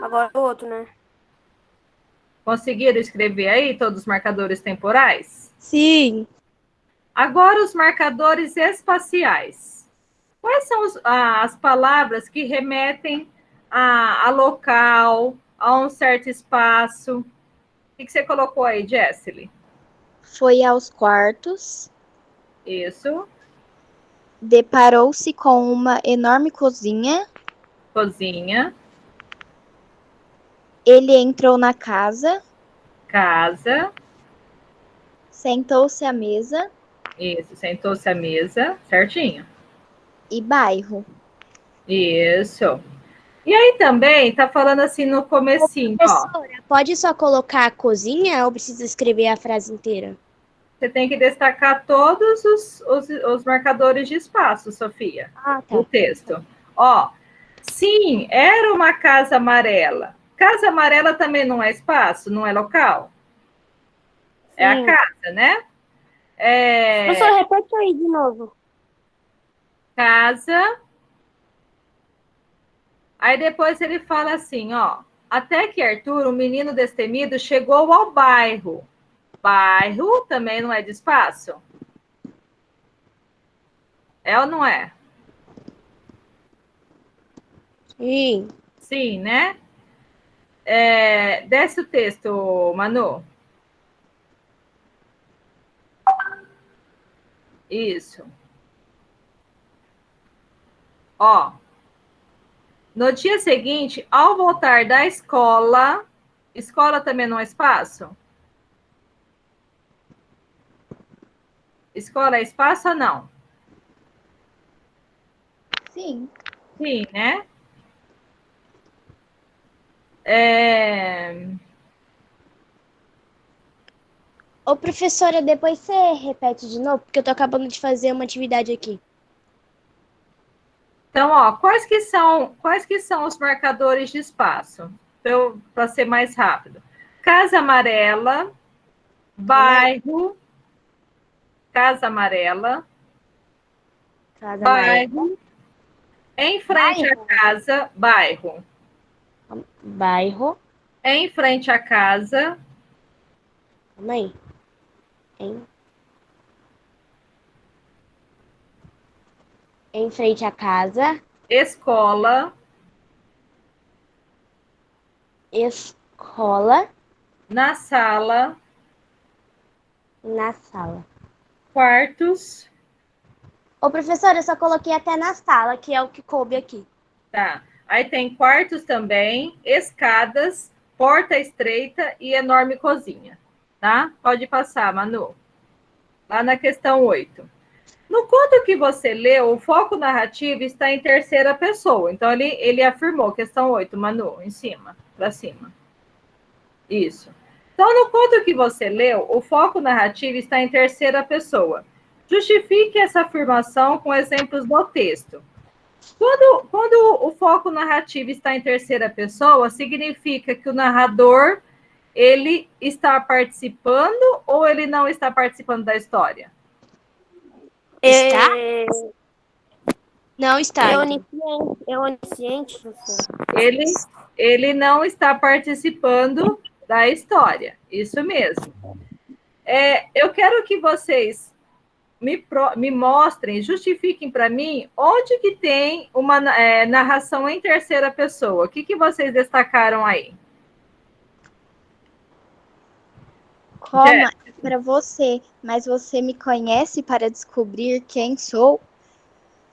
Agora o outro, né? Conseguiram escrever aí todos os marcadores temporais? Sim. Agora os marcadores espaciais. Quais são as palavras que remetem a local, a um certo espaço? O que você colocou aí, Jessely? Foi aos quartos, Isso. deparou-se com uma enorme cozinha, Cozinha, ele entrou na casa, casa. sentou-se à mesa Isso, sentou-se à mesa, certinho. e bairro. Isso. E aí também tá falando assim no Ô, comecinho, ó. professora, pode só colocar a cozinha ou precisa escrever a frase inteira? Você tem que destacar todos os marcadores de espaço, Sofia. Ah, O tá. texto. Ó, sim, era uma casa amarela. Casa amarela também não é espaço, não é local? É a Sim. casa, né? Professora, repete aí de novo. Casa. Aí depois ele fala assim, ó. Até que Arthur, o menino destemido, chegou ao bairro. Bairro também não é de espaço? É ou não é? Sim. Sim, né? Desce o texto, Manu. Isso. Ó. No dia seguinte, ao voltar da escola, escola também não é espaço? Escola é espaço ou não? Sim. Sim, né? É... Ô, professora, depois você repete de novo, porque eu tô acabando de fazer uma atividade aqui. Então, ó, quais que são os marcadores de espaço? Para ser mais rápido. Casa amarela, Calma aí. bairro, casa amarela, Casa amarela. bairro, em frente à casa, bairro, Bairro. em frente à casa, Calma aí. Em, em frente à casa. escola, Escola. na sala, Na sala. quartos, Ô, professora, eu só coloquei até na sala, que é o que coube aqui. tá? Aí tem quartos também, escadas, porta estreita e enorme cozinha, tá? Pode passar, Manu. Lá na questão 8. No conto que você leu, o foco narrativo está em terceira pessoa. Então, ele afirmou, questão 8, Manu, em cima, para cima. Isso. Então, no conto que você leu, o foco narrativo está em terceira pessoa. Justifique essa afirmação com exemplos do texto. Quando o foco narrativo está em terceira pessoa, significa que o narrador ele está participando ou ele não está participando da história? Está? É, Não está. é Então. onisciente, é onisciente, professor. Ele não está participando da história. Isso mesmo. Eu quero que vocês me mostrem, justifiquem para mim onde que tem uma narração em terceira pessoa. O que vocês destacaram aí? Como é para você, mas você me conhece para descobrir quem sou?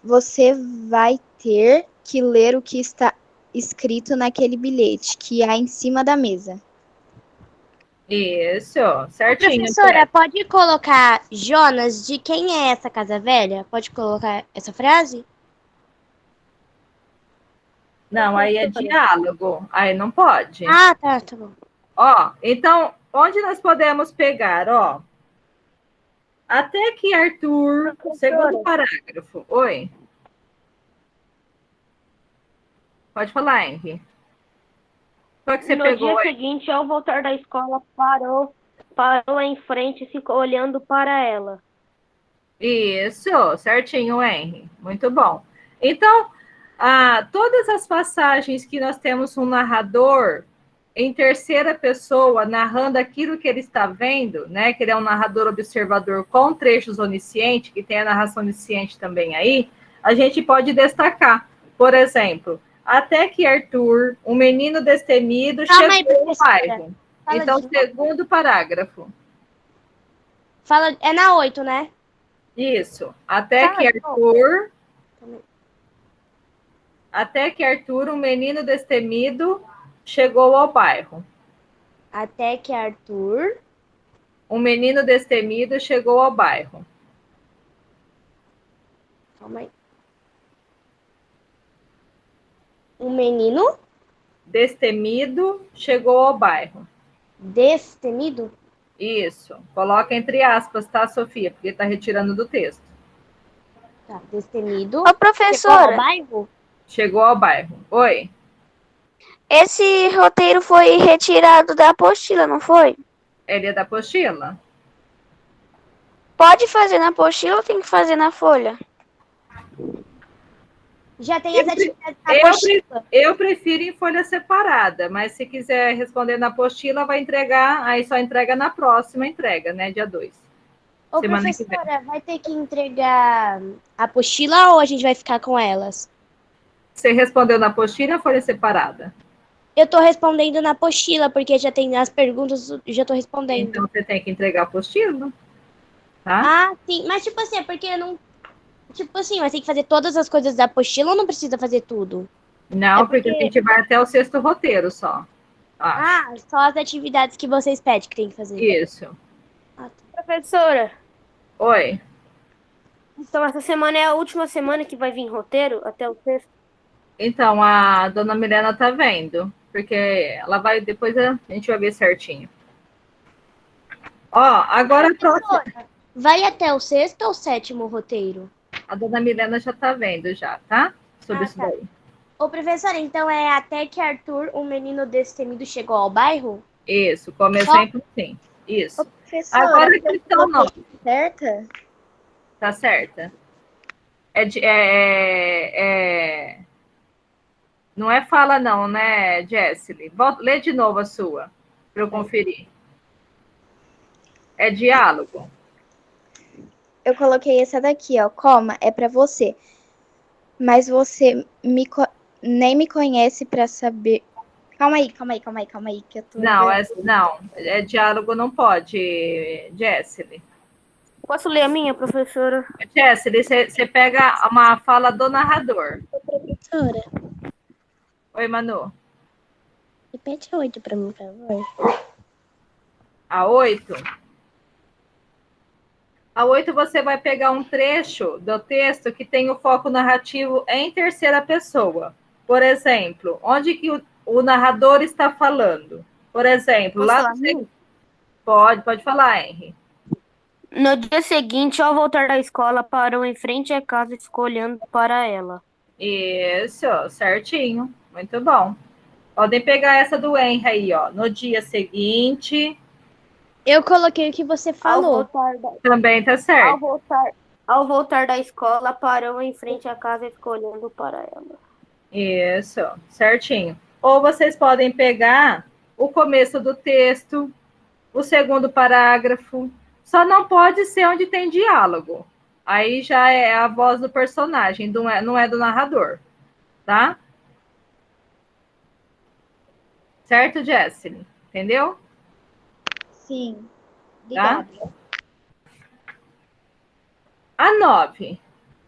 Você vai ter que ler o que está escrito naquele bilhete que há em cima da mesa. Isso, Ô, certinho. professora, pode colocar Jonas, de quem é essa casa velha? Pode colocar essa frase? Não, aí é diálogo. Aí não pode. Ah, tá bom. Ó, então, onde nós podemos pegar, ó? Até que Arthur, segundo parágrafo. Oi. Pode falar, Henry. Qual que você No pegou dia aí? seguinte, ao voltar da escola, parou em frente e ficou olhando para ela. Isso, certinho, Henry. Muito bom. Então, Todas as passagens que nós temos um narrador em terceira pessoa, narrando aquilo que ele está vendo, né? Que ele é um narrador observador com trechos oniscientes, que tem a narração onisciente também aí, a gente pode destacar. Por exemplo, até que Arthur, um menino destemido, Calma aí, chegou ao professora. bairro. Fala Então, de novo. segundo parágrafo. Fala, é na 8, né? Isso. Até que Arthur, um menino destemido, chegou ao bairro. Até que Arthur. Um menino destemido chegou ao bairro. Calma aí. Um menino Destemido chegou ao bairro. destemido. Isso. Coloca entre aspas, tá, Sofia? Porque está retirando do texto. Tá, destemido. Ô, Chegou ao professora, bairro? Chegou ao bairro. Oi? esse roteiro foi retirado da apostila, não foi? Ele é da apostila? Pode fazer na apostila ou tem que fazer na folha? Já tem as atividades na Eu, apostila. eu prefiro em folha separada, mas se quiser responder na apostila, vai entregar, aí só entrega na próxima entrega, né? Dia 2. Ô, semana que vem. professora, vai ter que entregar a apostila ou a gente vai ficar com elas? Você respondeu na apostila ou folha separada? Eu tô respondendo na apostila, porque já tem as perguntas, já tô respondendo. Então você tem que entregar a apostila, tá? Ah, sim. Mas, tipo assim, é porque eu não. Tipo assim, mas tem que fazer todas as coisas da apostila ou não precisa fazer tudo? Não, É porque- porque a gente vai até o sexto roteiro só. Ah, só as atividades que vocês pedem que tem que fazer. Isso. Ah, tá. Professora, Oi. então essa semana é a última semana que vai vir roteiro até o sexto. Então, a dona Milena tá vendo, porque ela vai, depois a gente vai ver certinho. Ó, agora a próxima. Vai até o sexto ou sétimo roteiro? A dona Milena já tá vendo já, tá? Sobre Ah, isso tá. daí. Ô, professora, então é até que Arthur, um menino destemido, chegou ao bairro? Isso, como exemplo, sim. Isso. Professora, Agora a questão não. certa? Tá certa? Não é fala não, né, Jessely? Lê de novo a sua, para eu conferir. É diálogo. Eu coloquei essa daqui, ó, coma, é pra você. Mas você nem me conhece pra saber. Calma aí, que eu tô. Não, diálogo não pode, Jessely. Posso ler a minha, professora? Jessely, você pega uma fala do narrador. Professora, Oi, Manu. repete 8 pra mim, por favor. A 8? A 8 você vai pegar um trecho do texto que tem o foco narrativo em terceira pessoa. Por exemplo, onde que o narrador está falando? Por exemplo, Posso lá falar? pode falar, Henry. No dia seguinte, ao voltar da escola, parou em frente à casa e ficou olhando para ela. Isso, certinho. Muito bom. Podem pegar essa do Henry aí, ó. No dia seguinte, Eu coloquei o que você falou. também tá certo. Ao voltar da escola, parou em frente à casa e ficou olhando para ela. Isso, certinho. Ou vocês podem pegar o começo do texto, o segundo parágrafo. Só não pode ser onde tem diálogo. Aí já é a voz do personagem, não é do narrador, tá? Certo, Jessely? Entendeu? Sim. Tá? Obrigada. A 9.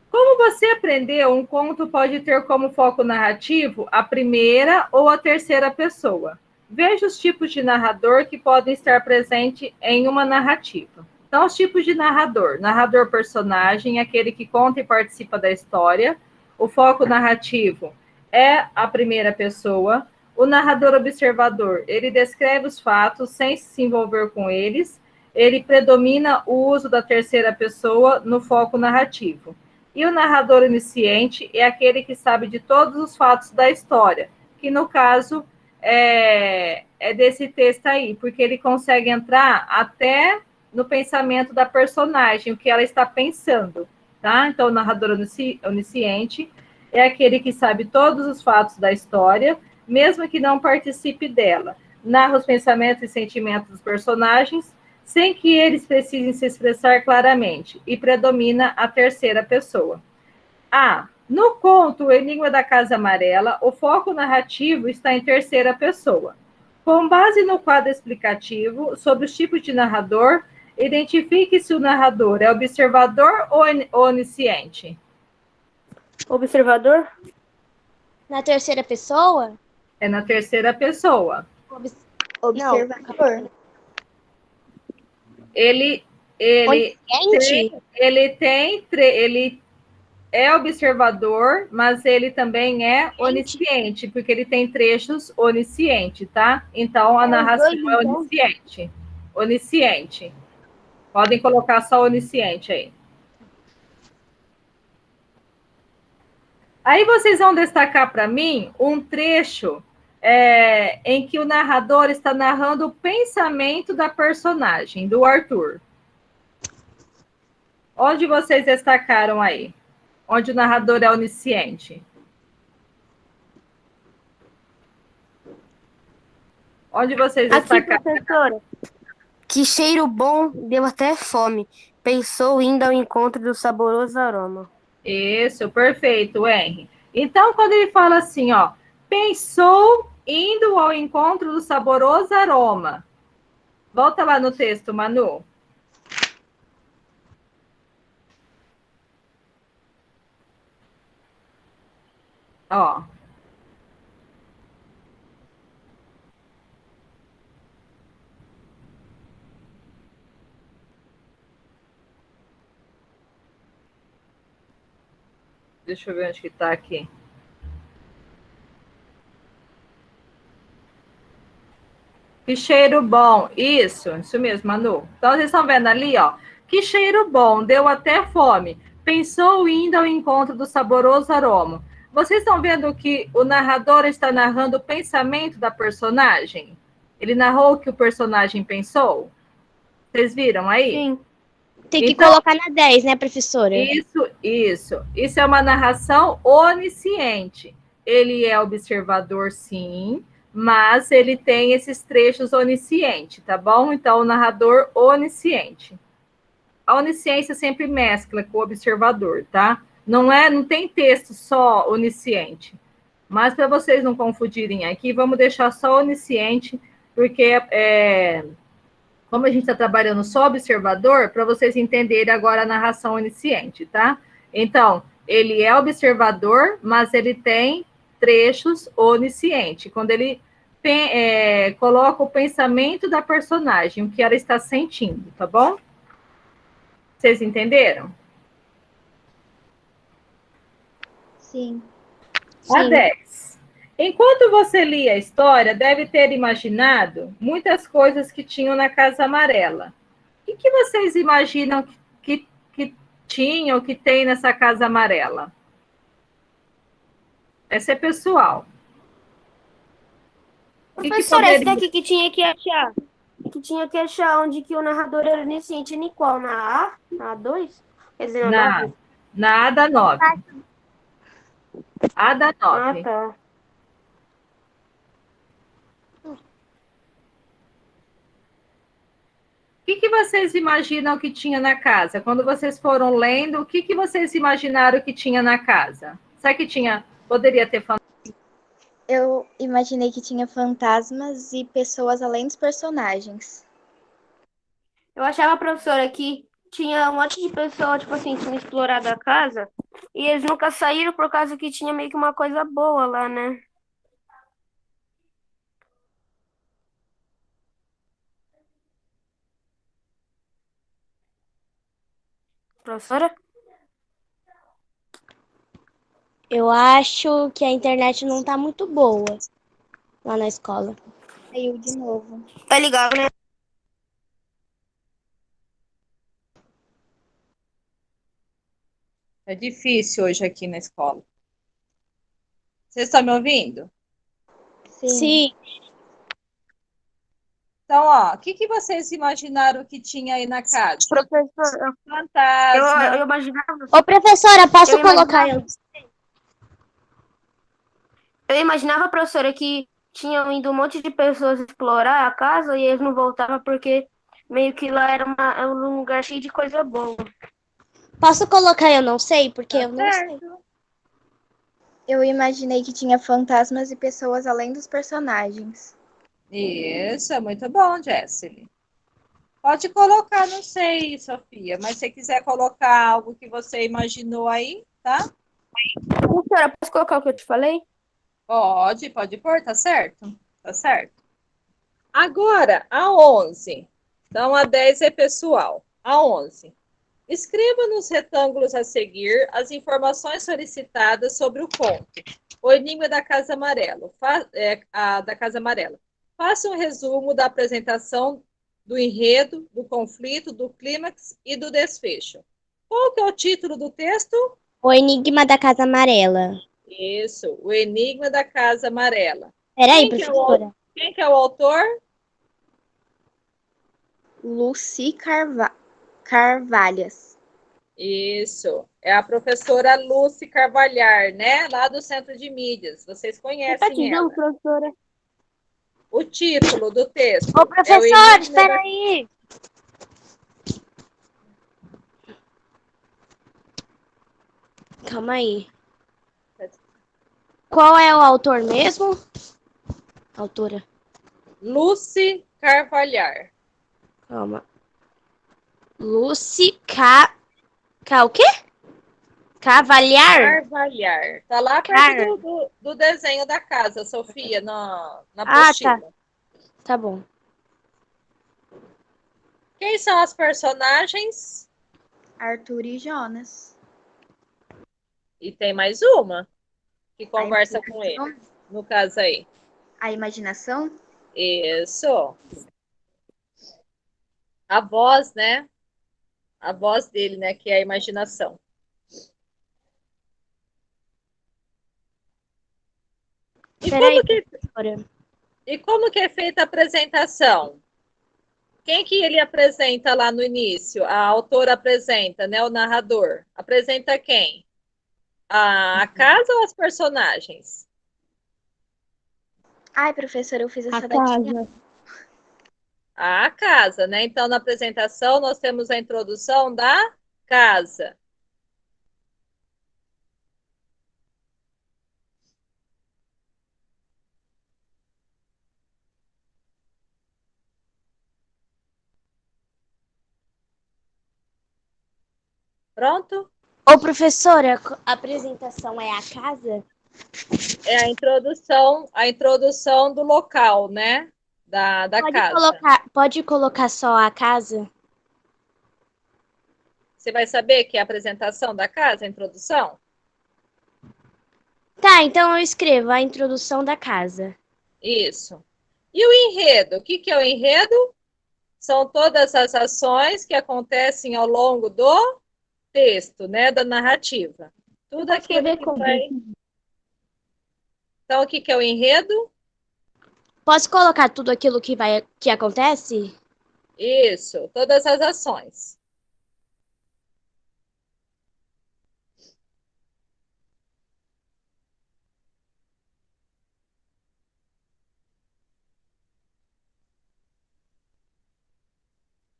Como você aprendeu, um conto pode ter como foco narrativo a primeira ou a terceira pessoa. Veja os tipos de narrador que podem estar presentes em uma narrativa. Então, os tipos de narrador. Narrador personagem, aquele que conta e participa da história. O foco narrativo é a primeira pessoa. O narrador observador, ele descreve os fatos sem se envolver com eles. Ele predomina o uso da terceira pessoa no foco narrativo. E o narrador onisciente é aquele que sabe de todos os fatos da história, que no caso é desse texto aí, porque ele consegue entrar até no pensamento da personagem, o que ela está pensando, tá? Então, o narrador onisciente é aquele que sabe todos os fatos da história, mesmo que não participe dela. Narra os pensamentos e sentimentos dos personagens, sem que eles precisem se expressar claramente, e predomina a terceira pessoa. No conto O Enigma da Casa Amarela, o foco narrativo está em terceira pessoa. Com base no quadro explicativo sobre os tipos de narrador, identifique se o narrador é observador ou onisciente. Observador? Na terceira pessoa? É na terceira pessoa. Observador. Ele Onisciente? ele é observador, mas ele também é onisciente, porque ele tem trechos onisciente, tá? Então, a narração é onisciente. Onisciente. Podem colocar só onisciente aí. Aí vocês vão destacar para mim um trecho em que o narrador está narrando o pensamento da personagem, do Arthur. Onde vocês destacaram aí? Onde o narrador é onisciente? Onde vocês destacaram? Aqui, professora. Que cheiro bom, deu até fome. Pensou indo ao encontro do saboroso aroma. Isso, perfeito, Henry. Então, quando ele fala assim, ó, pensou indo ao encontro do saboroso aroma. Volta lá no texto, Manu. Ó. Deixa eu ver onde que tá aqui. Que cheiro bom. Isso mesmo, Manu. Então, vocês estão vendo ali, ó. Que cheiro bom, deu até fome. Pensou indo ao encontro do saboroso aroma. Vocês estão vendo que o narrador está narrando o pensamento da personagem? Ele narrou o que o personagem pensou? Vocês viram aí? Sim. Tem que Então, colocar na 10, né, professora? Isso. Isso é uma narração onisciente. Ele é observador, sim, mas ele tem esses trechos onisciente, tá bom? Então, o narrador onisciente. A onisciência sempre mescla com o observador, tá? Não tem texto só onisciente. Mas para vocês não confundirem aqui, vamos deixar só onisciente, porque como a gente está trabalhando só observador, para vocês entenderem agora a narração onisciente, tá? Então, ele é observador, mas ele tem trechos onisciente. Quando ele coloca o pensamento da personagem, o que ela está sentindo, tá bom? Vocês entenderam? Sim. A 10. Enquanto você lia a história, deve ter imaginado muitas coisas que tinham na Casa Amarela. O que vocês imaginam que tinham, que tem nessa Casa Amarela? Essa é pessoal. Professora, esse daqui que tinha que achar. Que tinha que achar onde que o narrador era onisciente. Em qual? Na A? Na A2? Quer dizer, na A9. A9. Ah, tá. O que vocês imaginam que tinha na casa? Quando vocês foram lendo, o que vocês imaginaram que tinha na casa? Será que poderia ter fantasma? Eu imaginei que tinha fantasmas e pessoas além dos personagens. Eu achava, professora, que tinha um monte de pessoa, tipo assim, tinha explorado a casa e eles nunca saíram por causa que tinha meio que uma coisa boa lá, né? Professora? Eu acho que a internet não tá muito boa lá na escola. Saiu de novo. Tá ligado, né? É difícil hoje aqui na escola. Vocês estão me ouvindo? Sim. Então, ó, o que vocês imaginaram que tinha aí na casa? Professora, Fantasma. eu imaginava. Ô, professora, posso Eu colocar eu? Eu imaginava, professora, que tinham ido um monte de pessoas explorar a casa e eles não voltavam porque meio que lá era um lugar cheio de coisa boa. Posso colocar eu não sei? Porque Tá eu não sei. certo. Eu imaginei que tinha fantasmas e pessoas além dos personagens. Isso, é muito bom, Jessely. Pode colocar, não sei, Sofia, mas se quiser colocar algo que você imaginou aí, tá? Professora, posso colocar o que eu te falei? Pode pôr, tá certo? Tá certo. Agora, a 11. Então, a 10 é pessoal. A 11. Escreva nos retângulos a seguir as informações solicitadas sobre o conto. O Enigma da Casa Amarela. Da Casa Amarela. Faça um resumo da apresentação do enredo, do conflito, do clímax e do desfecho. Qual que é o título do texto? O Enigma da Casa Amarela. Isso, O Enigma da Casa Amarela. Peraí, Quem que é professora. quem que é o autor? Lucy Carvalhas. Isso, é a professora Lúcia Carvalhar, né? Lá do Centro de Mídias. Vocês conhecem Repete, não, ela. professora. O título do texto Ô, é O professor, Enigma espera da... aí. Calma aí. Qual é o autor mesmo? Autora. Lúcia Carvalhar. Calma. Lucy o quê? Cavalhar? Carvalhar. Tá lá perto Car. do desenho da casa, Sofia, na Ah, tá. apostila. Tá bom. Quem são as personagens? Arthur e Jonas. E tem mais uma que A conversa com ele, imaginação? no caso aí. A imaginação? Isso. A voz, né? A voz dele, né? Que é a imaginação. E Peraí, como que, professora. e como que é feita a apresentação? Quem que ele apresenta lá no início? A autora apresenta, né? O narrador. Apresenta quem? A casa ou as personagens? Ai, professora, eu fiz A essa daqui. casa. A casa, né? Então, na apresentação, nós temos a introdução da casa. Pronto? Ô, professora, a apresentação é a casa? É a introdução do local, né? Da casa. Pode colocar só a casa? Você vai saber que é a apresentação da casa, a introdução? Tá, então eu escrevo a introdução da casa. Isso. E o enredo? O que que é o enredo? São todas as ações que acontecem ao longo do texto, né? Da narrativa. Tudo Pode aquilo escrever que como? vai. Então, o que que é o enredo? Posso colocar tudo aquilo que acontece? Isso, todas as ações.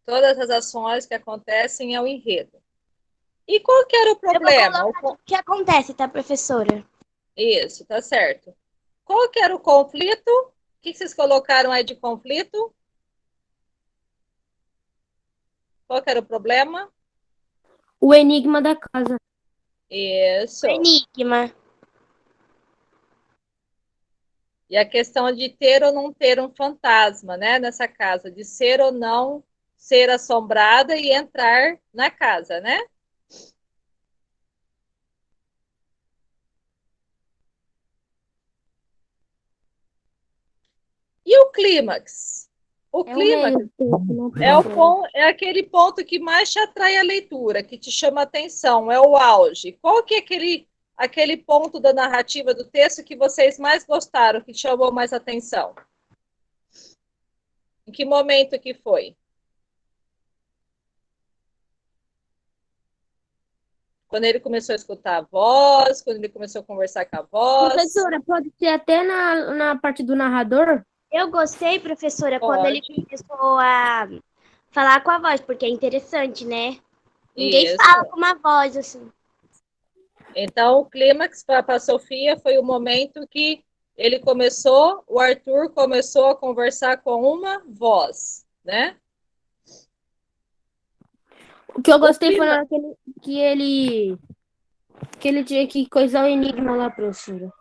Todas as ações que acontecem é o enredo. E qual que era o Eu vou problema? colocar tudo que acontece, tá, professora? Isso, tá certo. Qual que era o conflito? O que vocês colocaram aí de conflito? Qual que era o problema? O enigma da casa. O Isso. enigma. E a questão de ter ou não ter um fantasma, né, nessa casa, de ser ou não ser assombrada e entrar na casa, né? E o clímax? O É o meio clímax do texto, né, é professora? é aquele ponto que mais te atrai a leitura, que te chama a atenção, é o auge. Qual que é aquele ponto da narrativa do texto que vocês mais gostaram, que chamou mais atenção? Em que momento que foi? Quando ele começou a escutar a voz, quando ele começou a conversar com a voz. Professora, pode ser até na parte do narrador? Eu gostei, professora, quando ele Pode. começou a falar com a voz, porque é interessante, né? Ninguém Isso. fala com uma voz assim. Então, o clímax para a Sofia foi o momento que o Arthur começou a conversar com uma voz, né? O que eu gostei foi clima- na hora que ele tinha que coisar o enigma lá, professora.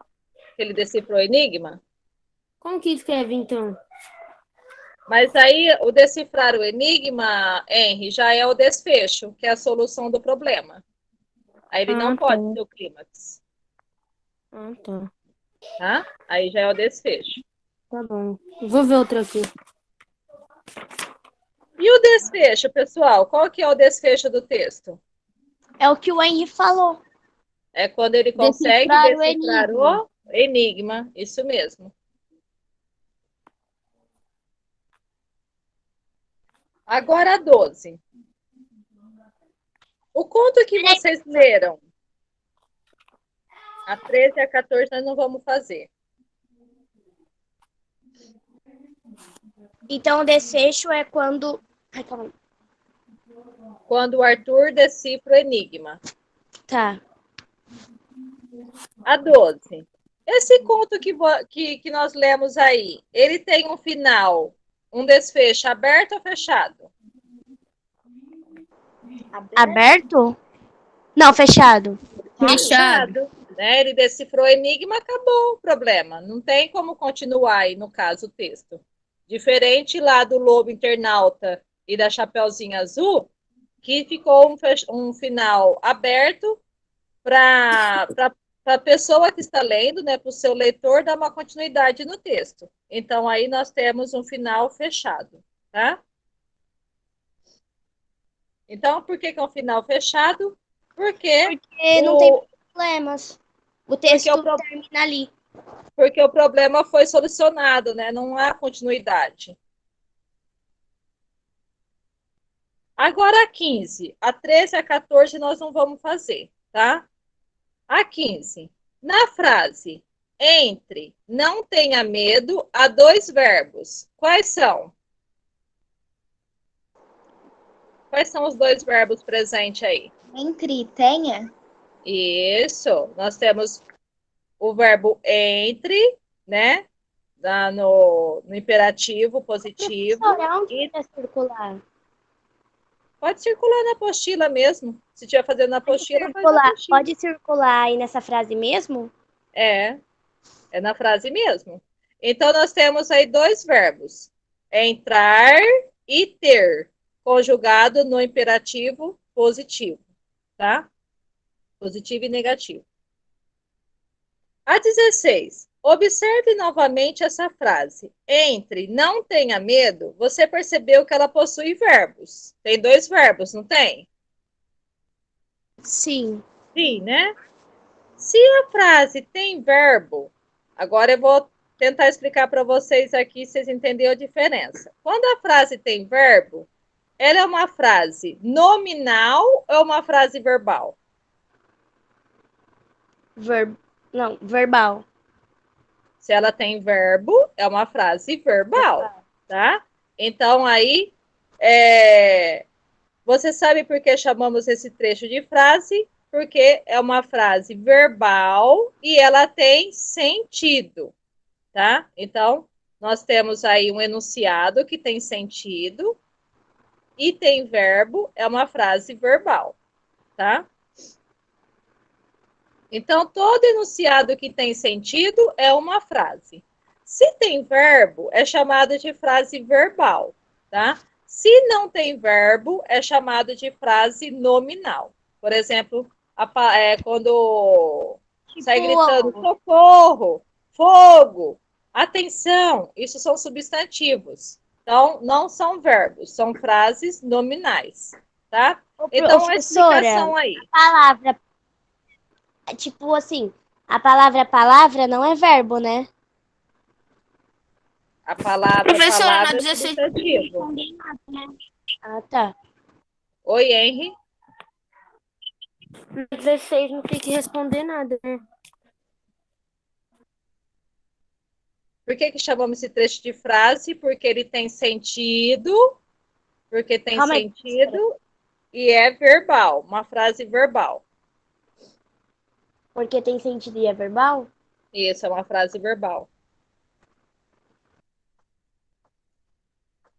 Que ele decifrou o enigma. Como que escreve, então? Mas aí, o decifrar o enigma, Henry, já é o desfecho, que é a solução do problema. Aí ele não pode ser o clímax, Ah, tá. tá? Aí já é o desfecho. Tá bom. Vou ver outra aqui. E o desfecho, pessoal? Qual que é o desfecho do texto? É o que o Henry falou. É quando ele consegue Decifrar o decifrar enigma. o enigma. Isso mesmo. Agora a 12. O conto que vocês leram, a 13 e a 14 nós não vamos fazer. Então, o desfecho é quando... Ai, calma aí. Quando o Arthur decifra o enigma. Tá. A 12. Esse conto que nós lemos aí, ele tem um final, um desfecho aberto ou fechado? Aberto? Não, fechado. Fechado. Né? Ele decifrou o enigma, acabou o problema. Não tem como continuar aí, no caso, o texto. Diferente lá do Lobo Internauta e da Chapeuzinho Azul, que ficou um final aberto para a pessoa que está lendo, né, para o seu leitor, dar uma continuidade no texto. Então, aí nós temos um final fechado, tá? Então, por que é um final fechado? Porque Não tem problemas. O texto termina ali. Porque o problema foi solucionado, né? Não há continuidade. Agora a 15. A 13 e a 14 nós não vamos fazer, tá? A 15. Na frase entre não tenha medo, há dois verbos. Quais são? Quais são os dois verbos presentes aí? Entre tenha? Isso. Nós temos o verbo entre, né? No imperativo positivo. Professora, onde vai circular? Pode circular na apostila mesmo. Se estiver fazendo na apostila, faz na apostila. Pode circular aí nessa frase mesmo? É na frase mesmo. Então, nós temos aí dois verbos. Entrar e ter, conjugado no imperativo positivo, tá? Positivo e negativo. A 16. Observe novamente essa frase. Entre não tenha medo, você percebeu que ela possui verbos. Tem dois verbos, não tem? Sim. Sim, né? Se a frase tem verbo, agora eu vou tentar explicar para vocês aqui, vocês entenderam a diferença. Quando a frase tem verbo, ela é uma frase nominal ou é uma frase verbal? Não, verbal. Se ela tem verbo, é uma frase verbal, tá? Então, aí, você sabe por que chamamos esse trecho de frase? Porque é uma frase verbal e ela tem sentido, tá? Então, nós temos aí um enunciado que tem sentido e tem verbo, é uma frase verbal, tá? Então, todo enunciado que tem sentido é uma frase. Se tem verbo, é chamado de frase verbal, tá? Se não tem verbo, é chamado de frase nominal. Por exemplo, quando sai gritando socorro, fogo, atenção, isso são substantivos. Então, não são verbos, são frases nominais, tá? Então, a explicação aí. Palavra, tipo assim, a palavra não é verbo, né? A palavra, Professora, palavra na é 16. substantivo. Ah, tá. Oi, Henry. No 16 não tem que responder nada, né? Por que que chamamos esse trecho de frase? Porque ele tem sentido, porque tem Calma aí, professora. sentido e é verbal, uma frase verbal. Porque tem sentido e é verbal? Isso, é uma frase verbal.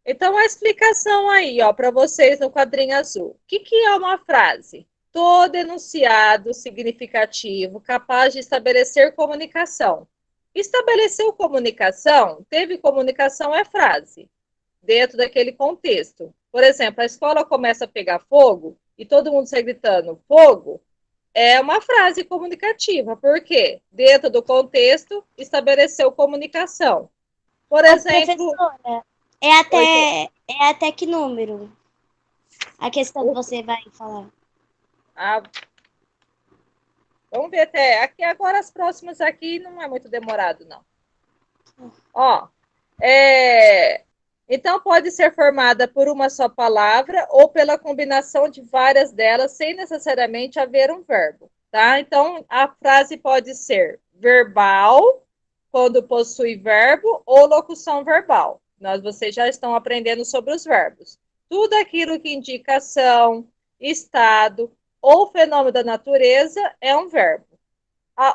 Então, a explicação aí, ó, para vocês no quadrinho azul. O que que é uma frase? Todo enunciado significativo capaz de estabelecer comunicação. Estabeleceu comunicação, teve comunicação é frase, dentro daquele contexto. Por exemplo, a escola começa a pegar fogo e todo mundo sai gritando fogo, é uma frase comunicativa, porque dentro do contexto estabeleceu comunicação. Por Ô, exemplo, professora, oi, é até que número? A questão que você vai falar. ah, vamos ver até aqui agora as próximas aqui não é muito demorado não. Ó, então pode ser formada por uma só palavra ou pela combinação de várias delas, sem necessariamente haver um verbo, tá? Então a frase pode ser verbal, quando possui verbo, ou locução verbal. Vocês já estão aprendendo sobre os verbos. Tudo aquilo que indica ação, estado ou fenômeno da natureza é um verbo.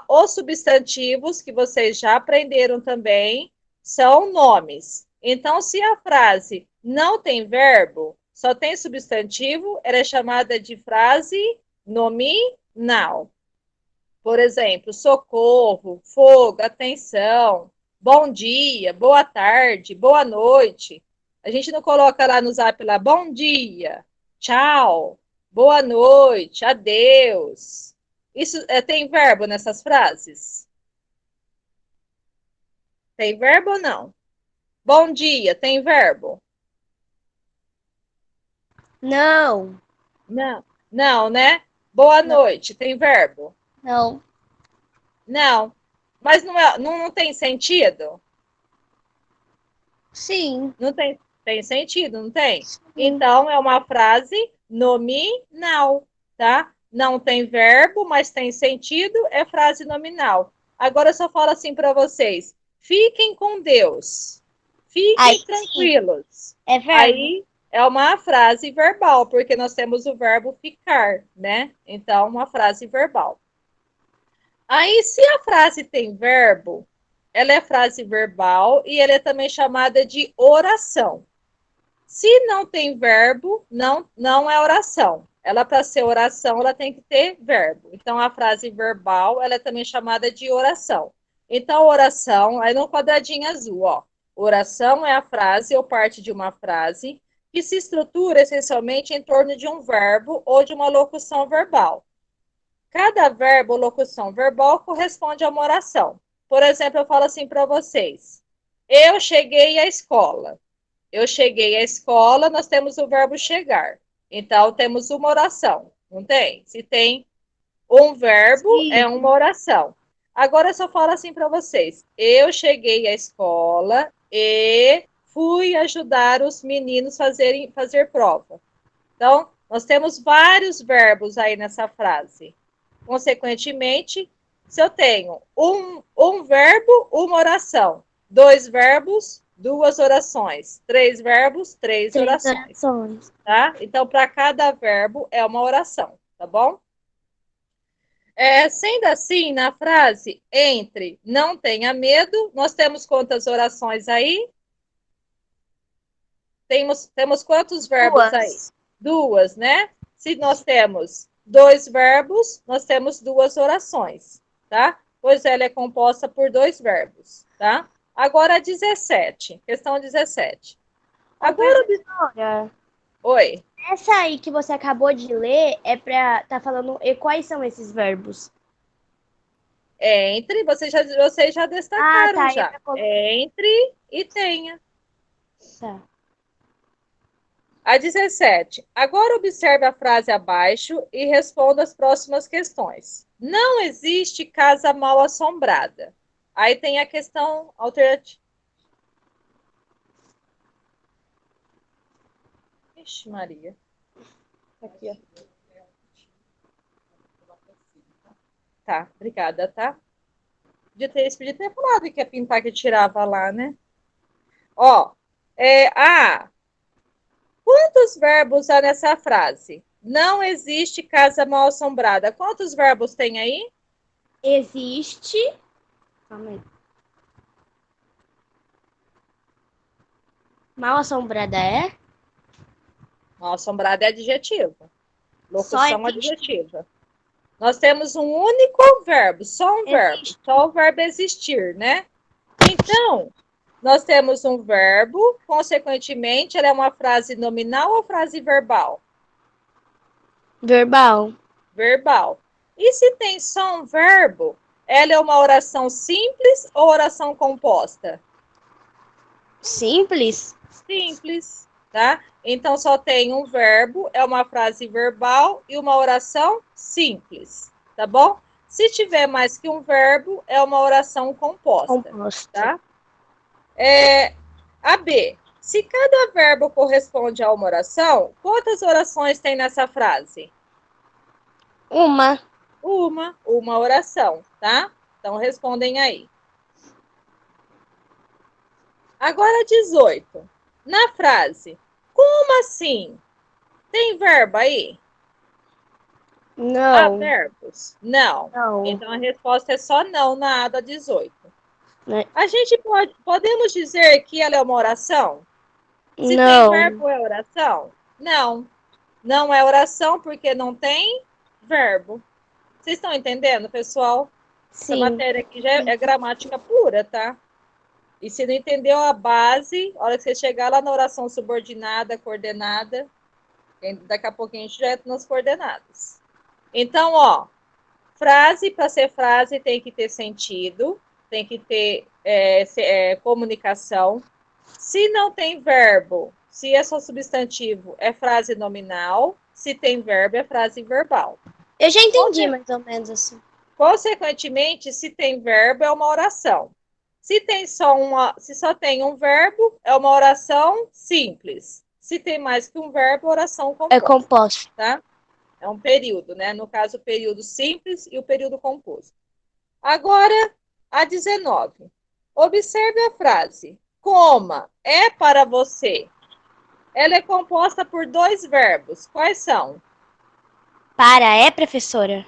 Os substantivos, que vocês já aprenderam também, são nomes. Então, se a frase não tem verbo, só tem substantivo, ela é chamada de frase nominal. Por exemplo, socorro, fogo, atenção, bom dia, boa tarde, boa noite. A gente não coloca lá no zap lá, bom dia, tchau, boa noite, adeus. Isso tem verbo nessas frases? Tem verbo ou não? Bom dia, tem verbo? Não, Não. Não, né? Boa não, noite, tem verbo? não. Não. Mas não tem sentido? Sim, Não tem sentido, não tem? sim. Então, é uma frase nominal, tá? Não tem verbo, mas tem sentido, é frase nominal. Agora eu só falo assim para vocês: fiquem com Deus, Aí fiquem sim, tranquilos. é verbo. Aí é uma frase verbal, porque nós temos o verbo ficar, né? Então, uma frase verbal. Aí, se a frase tem verbo, ela é frase verbal e ela é também chamada de oração. Se não tem verbo, não é oração. Ela, para ser oração, ela tem que ter verbo. Então, a frase verbal, ela é também chamada de oração. Então, oração, aí no quadradinho azul, ó. Oração é a frase ou parte de uma frase que se estrutura essencialmente em torno de um verbo ou de uma locução verbal. Cada verbo ou locução verbal corresponde a uma oração. Por exemplo, eu falo assim para vocês: eu cheguei à escola. Eu cheguei à escola, nós temos o verbo chegar. Então, temos uma oração, não tem? Se tem um verbo, é Sim. uma oração. Agora, eu só falo assim para vocês: eu cheguei à escola e fui ajudar os meninos fazer prova. Então, nós temos vários verbos aí nessa frase. Consequentemente, se eu tenho um verbo, uma oração. Dois verbos, duas orações. Três verbos, três Três orações. orações. Tá? Então, para cada verbo é uma oração, tá bom? Sendo assim, na frase entre não tenha medo, nós temos quantas orações aí? Temos quantos verbos aí? Duas. Duas, né? Se nós temos dois verbos, nós temos duas orações, tá? Pois ela é composta por dois verbos, tá? Agora 17, questão 17. Ô, Agora, professora, oi. essa aí que você acabou de ler é pra tá falando e quais são esses verbos? Entre, vocês já Ah, destacaram tá. É já. pra colocar. Entre e tenha. Tá. A 17. Agora observe a frase abaixo e responda as próximas questões. Não existe casa mal assombrada. Aí tem a questão alternativa. Ixi, Maria. Aqui, ó. tá. Obrigada, tá? Podia ter falado que ia pintar que tirava lá, né? Ó, quantos verbos há nessa frase? Não existe casa mal assombrada. Quantos verbos tem aí? Existe. Calma aí. Mal assombrada é? Mal assombrada é adjetivo. Só Locução existe? adjetiva. Nós temos um único verbo, só um verbo. Existe. Só o verbo existir, né? Então, nós temos um verbo, consequentemente, ela é uma frase nominal ou frase verbal? Verbal. Verbal. E se tem só um verbo, ela é uma oração simples ou oração composta? Simples? Simples, tá? Então só tem um verbo, é uma frase verbal e uma oração simples, tá bom? Se tiver mais que um verbo, é uma oração composta, Composta. tá? A B. Se cada verbo corresponde a uma oração, quantas orações tem nessa frase? Uma. Uma oração, tá? Então respondem aí. Agora 18. Na frase, como assim? Tem verbo aí? Há Não. verbos? Não. Não. Então a resposta é só não na aba 18. Né? A gente podemos dizer que ela é uma oração? Se Não. tem verbo, é oração? Não. Não é oração porque não tem verbo. Vocês estão entendendo, pessoal? Essa Sim. matéria aqui já é gramática pura, tá? E se não entendeu a base, a hora que você chegar lá na oração subordinada, coordenada, daqui a pouquinho a gente já entra nas coordenadas. Então, ó, frase, para ser frase, tem que ter sentido, tem que ter comunicação. Se não tem verbo, se é só substantivo, é frase nominal. Se tem verbo, é frase verbal. Eu já entendi mais ou menos assim. Consequentemente, se tem verbo, é uma oração. Se só tem um verbo, é uma oração simples. Se tem mais que um verbo, oração composta. É composto. Tá? É um período, né? No caso, o período simples e o período composto. Agora, a 19. Observe a frase. Coma é para você. Ela é composta por dois verbos. Quais são? Para é, professora?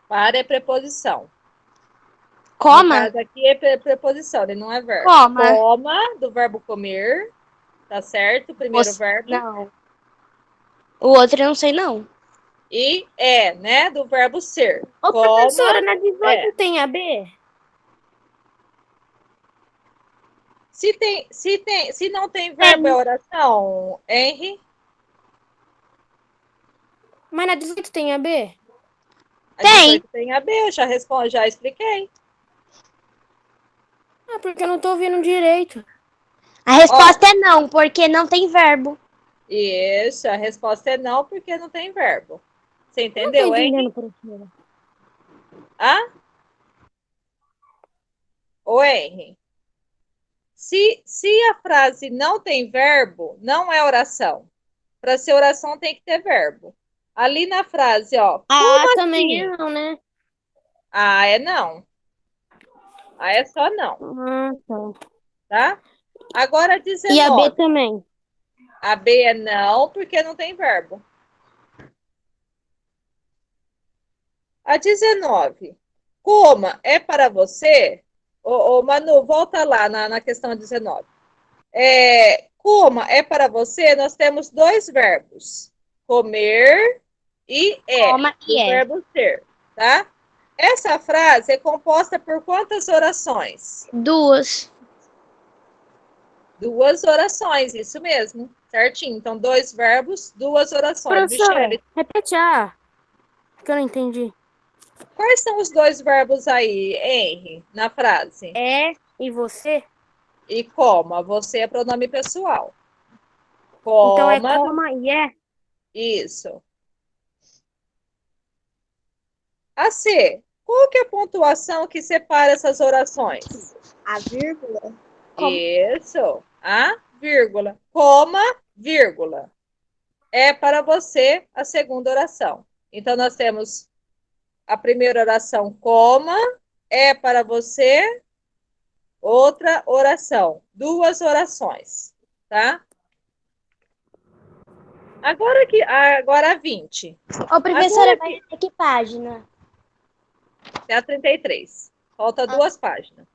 Para é preposição. No Coma? caso aqui é preposição, ele não é verbo. Coma. Coma, do verbo comer, tá certo? O primeiro verbo. Não. O outro eu não sei, não. E né? Do verbo ser. Ô, Coma, professora, na 18 tem a B? Se não tem verbo, é oração, Henry? Mas na 18 tem a B? A Tem. 18 tem a B, eu já expliquei. Ah, porque eu não tô ouvindo direito. A resposta é não, porque não tem verbo. Isso, a resposta é não, porque não tem verbo. Você Não tô entendeu, hein? entendendo, professora. Ah? Ô, Henry. Se a frase não tem verbo, não é oração. Para ser oração tem que ter verbo. Ali na frase, ó. Ah, como também assim? é não, né? Ah, é não. Ah, é só não, Ah, tá. tá? Agora E a B 19. também. A B é não, porque não tem verbo. A 19. Coma é para você? Ô, Manu, volta lá na questão 19. Coma é para você? Nós temos dois verbos. Comer e Coma do e é. verbo ser, tá? Essa frase é composta por quantas orações? Duas. Duas orações, isso mesmo, certinho. Então, dois verbos, duas orações. Professora, Michele, repete A, que eu não entendi. quais são os dois verbos aí, Henry, na frase? É e você? E coma, você é pronome pessoal. Então é Coma, coma e é? isso. A C, qual que é a pontuação que separa essas orações? A vírgula? Isso, a vírgula. Coma, vírgula. É para você a segunda oração. Então, nós temos a primeira oração, coma, é para você, outra oração. Duas orações, tá? Agora 20. Ô, professora, Agora vai até que página? Até a 33. Falta 2 páginas.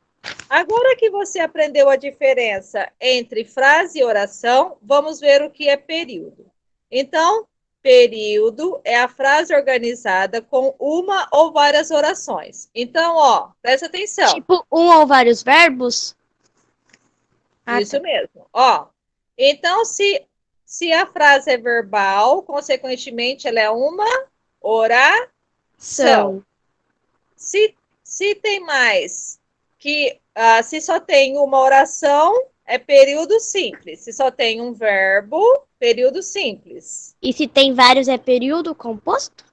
Agora que você aprendeu a diferença entre frase e oração, vamos ver o que é período. Então, período é a frase organizada com uma ou várias orações. Então, ó, presta atenção. Tipo, um ou vários verbos? Isso mesmo. Ó, então, se a frase é verbal, consequentemente, ela é uma oração. São. Se tem mais que se só tem uma oração, é período simples. Se só tem um verbo, período simples. E se tem vários, é período composto?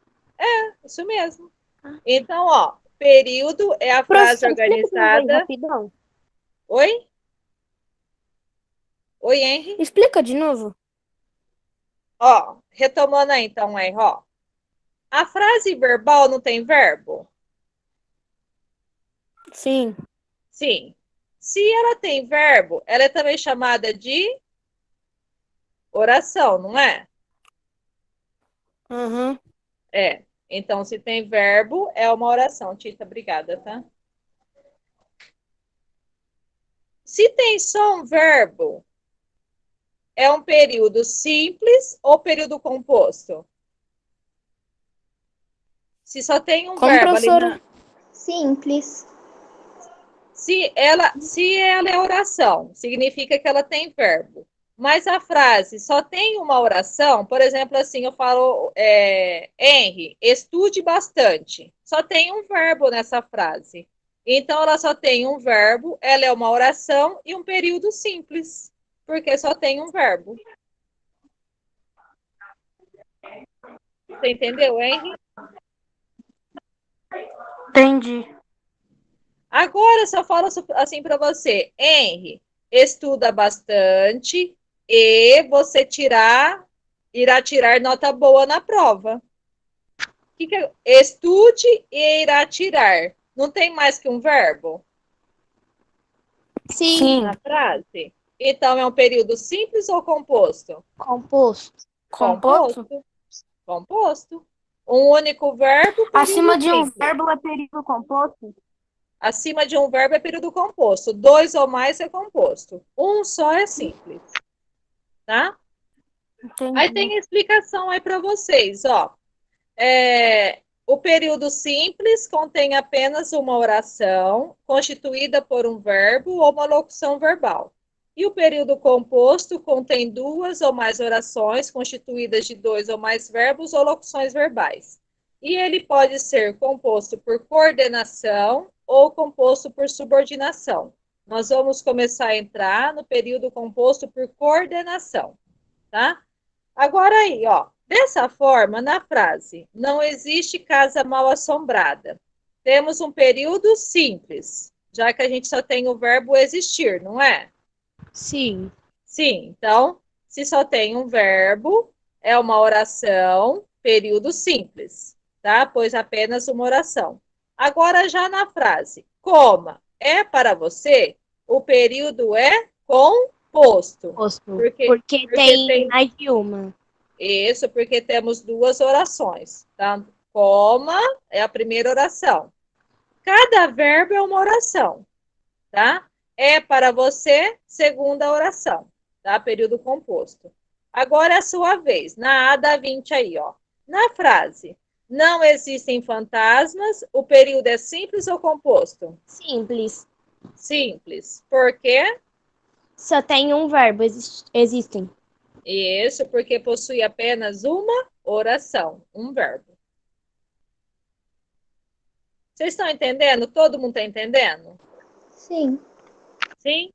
Isso mesmo. Então, ó, período é a frase Professor, explica de novo aí, organizada. rapidão. Oi? Oi, Henry? Explica de novo. Ó, retomando aí, então, Henry, ó. A frase verbal não tem verbo? Sim. Sim. Se ela tem verbo, ela é também chamada de oração, não é? Uhum. É. Então, se tem verbo, é uma oração. Tita, obrigada, tá? Se tem só um verbo, é um período simples ou período composto? Se só tem um Como, verbo ali professora? Simples. Se ela é oração, significa que ela tem verbo. Mas a frase só tem uma oração, por exemplo, assim, eu falo, Henry, estude bastante. Só tem um verbo nessa frase. Então, ela só tem um verbo, ela é uma oração e um período simples, porque só tem um verbo. Você entendeu, Henry? Entendi. Agora, se eu falo assim para você, Henry, estuda bastante e você irá tirar nota boa na prova. Estude e irá tirar. Não tem mais que um verbo Sim. na frase? Então, é um período simples ou composto? Composto. Composto? Composto. Um único verbo, Acima período de um simples. verbo é período composto? Acima de um verbo é período composto. 2 ou mais é composto. Um só é simples. Tá? Entendi. Aí tem explicação aí para vocês, ó. O período simples contém apenas uma oração constituída por um verbo ou uma locução verbal. E o período composto contém duas ou mais orações constituídas de dois ou mais verbos ou locuções verbais. E ele pode ser composto por coordenação ou composto por subordinação. Nós vamos começar a entrar no período composto por coordenação, tá? Agora aí, ó, dessa forma, na frase, não existe casa mal assombrada. Temos um período simples, já que a gente só tem o verbo existir, não é? Sim. Sim, então, se só tem um verbo, é uma oração, período simples, tá? Pois apenas uma oração. Agora, já na frase, coma, é para você, o período é composto. Composto. Porque Porque tem mais de uma. Isso, porque temos duas orações, tá? Coma é a primeira oração. Cada verbo é uma oração, tá? É para você, segunda oração, tá? Período composto. Agora é a sua vez, na A da 20 aí, ó. Na frase, não existem fantasmas, o período é simples ou composto? Simples. Simples. Por quê? Só tem um verbo. Existem. Isso, porque possui apenas uma oração, um verbo. Vocês estão entendendo? Todo mundo está entendendo? Sim. Sim?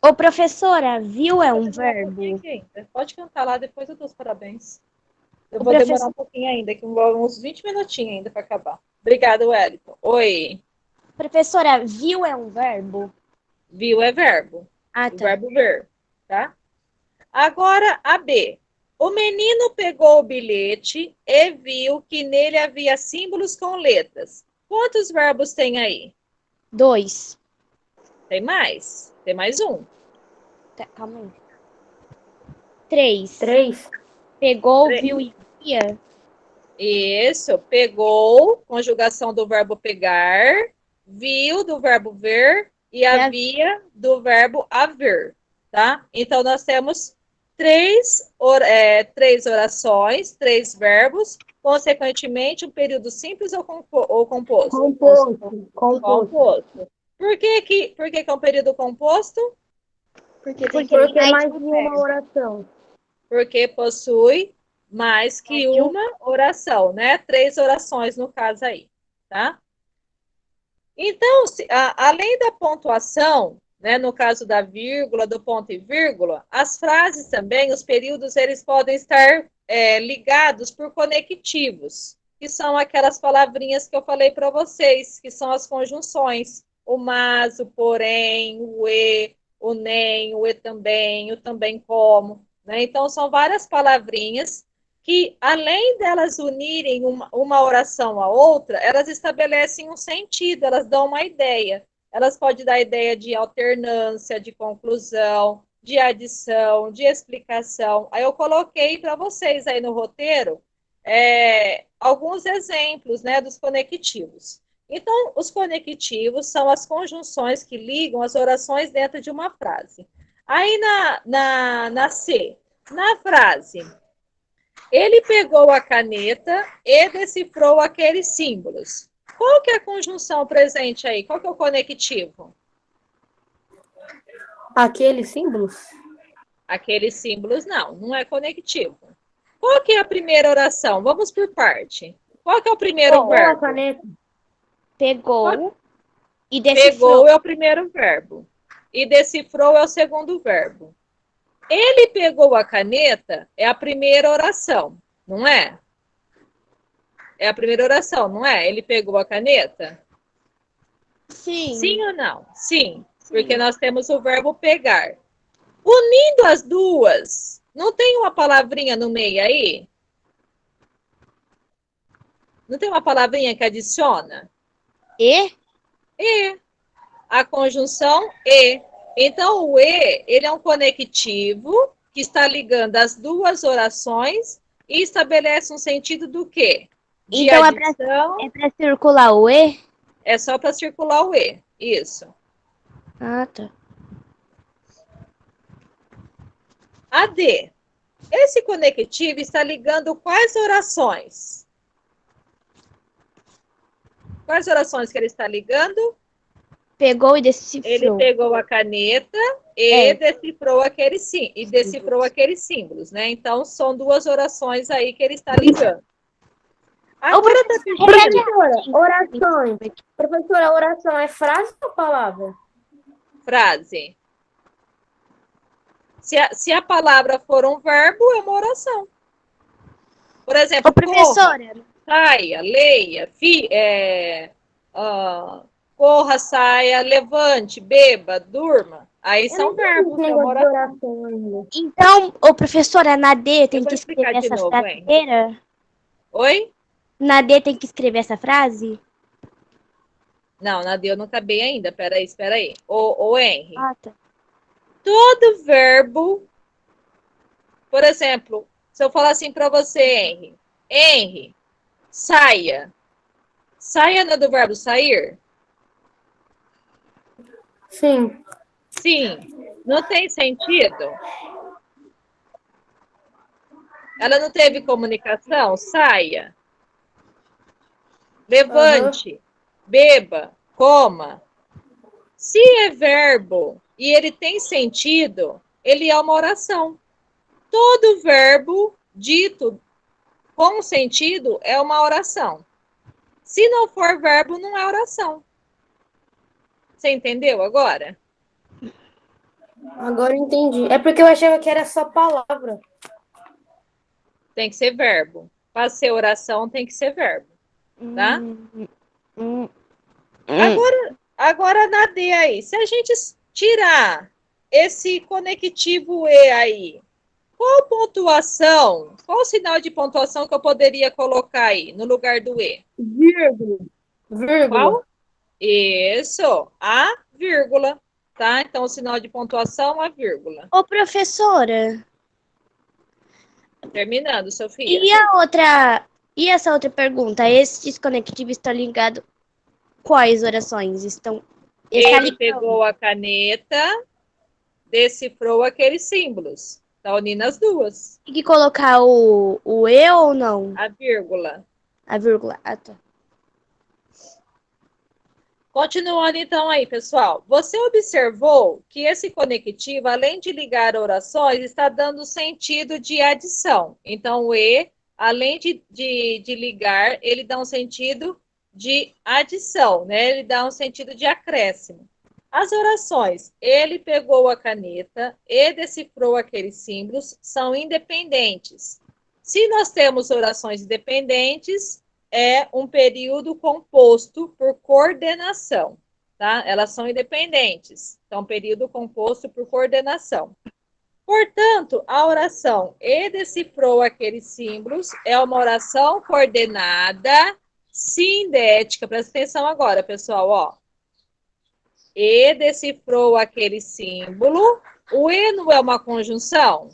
Ô, professora, viu é um verbo? Pode cantar lá, depois eu dou os parabéns. Eu O vou demorar professor- um pouquinho ainda, que uns 20 minutinhos ainda para acabar. Obrigada, Wellington. Oi. Professora, viu é um verbo? Viu é verbo. Ah, O tá. verbo ver, tá? Agora, a B. O menino pegou o bilhete e viu que nele havia símbolos com letras. Quantos verbos tem aí? 2. Tem mais? Tem mais um. Tá, calma aí. 3. 3. Pegou, Três. viu e via. Isso, pegou, conjugação do verbo pegar, viu do verbo ver e havia do verbo haver, tá? Então, nós temos três orações, 3 verbos, consequentemente, um período simples ou composto? Composto. Por que é um período composto? Porque tem Porque que é mais de uma oração. Porque possui mais que uma oração, né? 3 orações no caso aí, tá? Então, além da pontuação, né, no caso da vírgula, do ponto e vírgula, as frases também, os períodos, eles podem estar ligados por conectivos, que são aquelas palavrinhas que eu falei para vocês, que são as conjunções, o mas, o porém, o e, o nem, o e também, o também como, né? Então, são várias palavrinhas que, além delas unirem uma oração à outra, elas estabelecem um sentido, elas dão uma ideia. Elas podem dar ideia de alternância, de conclusão, de adição, de explicação. Aí eu coloquei para vocês aí no roteiro alguns exemplos, né, dos conectivos. Então, os conectivos são as conjunções que ligam as orações dentro de uma frase. Aí na C, na frase, ele pegou a caneta e decifrou aqueles símbolos. Qual que é a conjunção presente aí? Qual que é o conectivo? Aqueles símbolos? Aqueles símbolos não é conectivo. Qual que é a primeira oração? Vamos por parte. Qual que é o primeiro verbo? A caneta. Pegou e decifrou. Pegou é o primeiro verbo. E decifrou é o segundo verbo. Ele pegou a caneta é a primeira oração, não é? É a primeira oração, não é? Ele pegou a caneta? Sim. Sim ou não? Sim, porque nós temos o verbo pegar. Unindo as duas, não tem uma palavrinha no meio aí? Não tem uma palavrinha que adiciona? E? E. A conjunção e. Então, o e, ele é um conectivo que está ligando as duas orações e estabelece um sentido do quê? De Então adição. é para circular o E? É só para circular o e. Isso. Ah, tá. A D. Esse conectivo está ligando quais orações? Quais orações que ele está ligando? Pegou e decifrou. Ele pegou a caneta e decifrou aqueles símbolos, né? Então, são 2 orações aí que ele está ligando. Agora tá pedindo Orações. Professora, oração é frase ou palavra? frase. Se a palavra for um verbo, é uma oração. Por exemplo, Ô, professora. corra, saia, leia, corra, saia, levante, beba, durma. Aí são verbos, é uma oração. Então, ô, professora, na D tem vou que explicar escrever de essa novo, frase hein? inteira? Oi? Na D tem que escrever essa frase? Não, na D eu não acabei ainda. Espera aí. Ô, Henry. Ah, tá. Todo verbo, por exemplo, se eu falar assim para você, Henry, saia. Saia não é do verbo sair? Sim. Sim. Não tem sentido? Ela não teve comunicação? Saia. Levante. Beba. Coma. Se é verbo e ele tem sentido, ele é uma oração. Todo verbo dito com sentido é uma oração. Se não for verbo, não é oração. Você entendeu agora? Agora eu entendi. É porque eu achava que era só palavra. Tem que ser verbo. Para ser oração, tem que ser verbo. Tá? Agora na D aí. Se a gente tirar esse conectivo E aí, Qual pontuação, qual sinal de pontuação que eu poderia colocar aí, no lugar do E? Vírgula. Vírgula. Qual? Isso, a vírgula, tá? Então, o sinal de pontuação, a vírgula. Ô, professora, Terminando, Sofia. e essa outra pergunta? Esses conectivos estão ligados quais orações? Está Ele ligado. pegou a caneta, decifrou aqueles símbolos. Tá unindo as duas. Tem que colocar o E ou não? A vírgula. A vírgula. Ah, tá. Continuando então aí, pessoal. Você observou que esse conectivo, além de ligar orações, está dando sentido de adição. Então, o E, além de ligar, ele dá um sentido de adição, né? Ele dá um sentido de acréscimo. As orações, ele pegou a caneta e decifrou aqueles símbolos, são independentes. Se nós temos orações independentes, é um período composto por coordenação, tá? Elas são independentes, então período composto por coordenação. Portanto, a oração "e decifrou aqueles símbolos" é uma oração coordenada sindética. Presta atenção agora, pessoal, ó. E decifrou aquele símbolo. O E não é uma conjunção?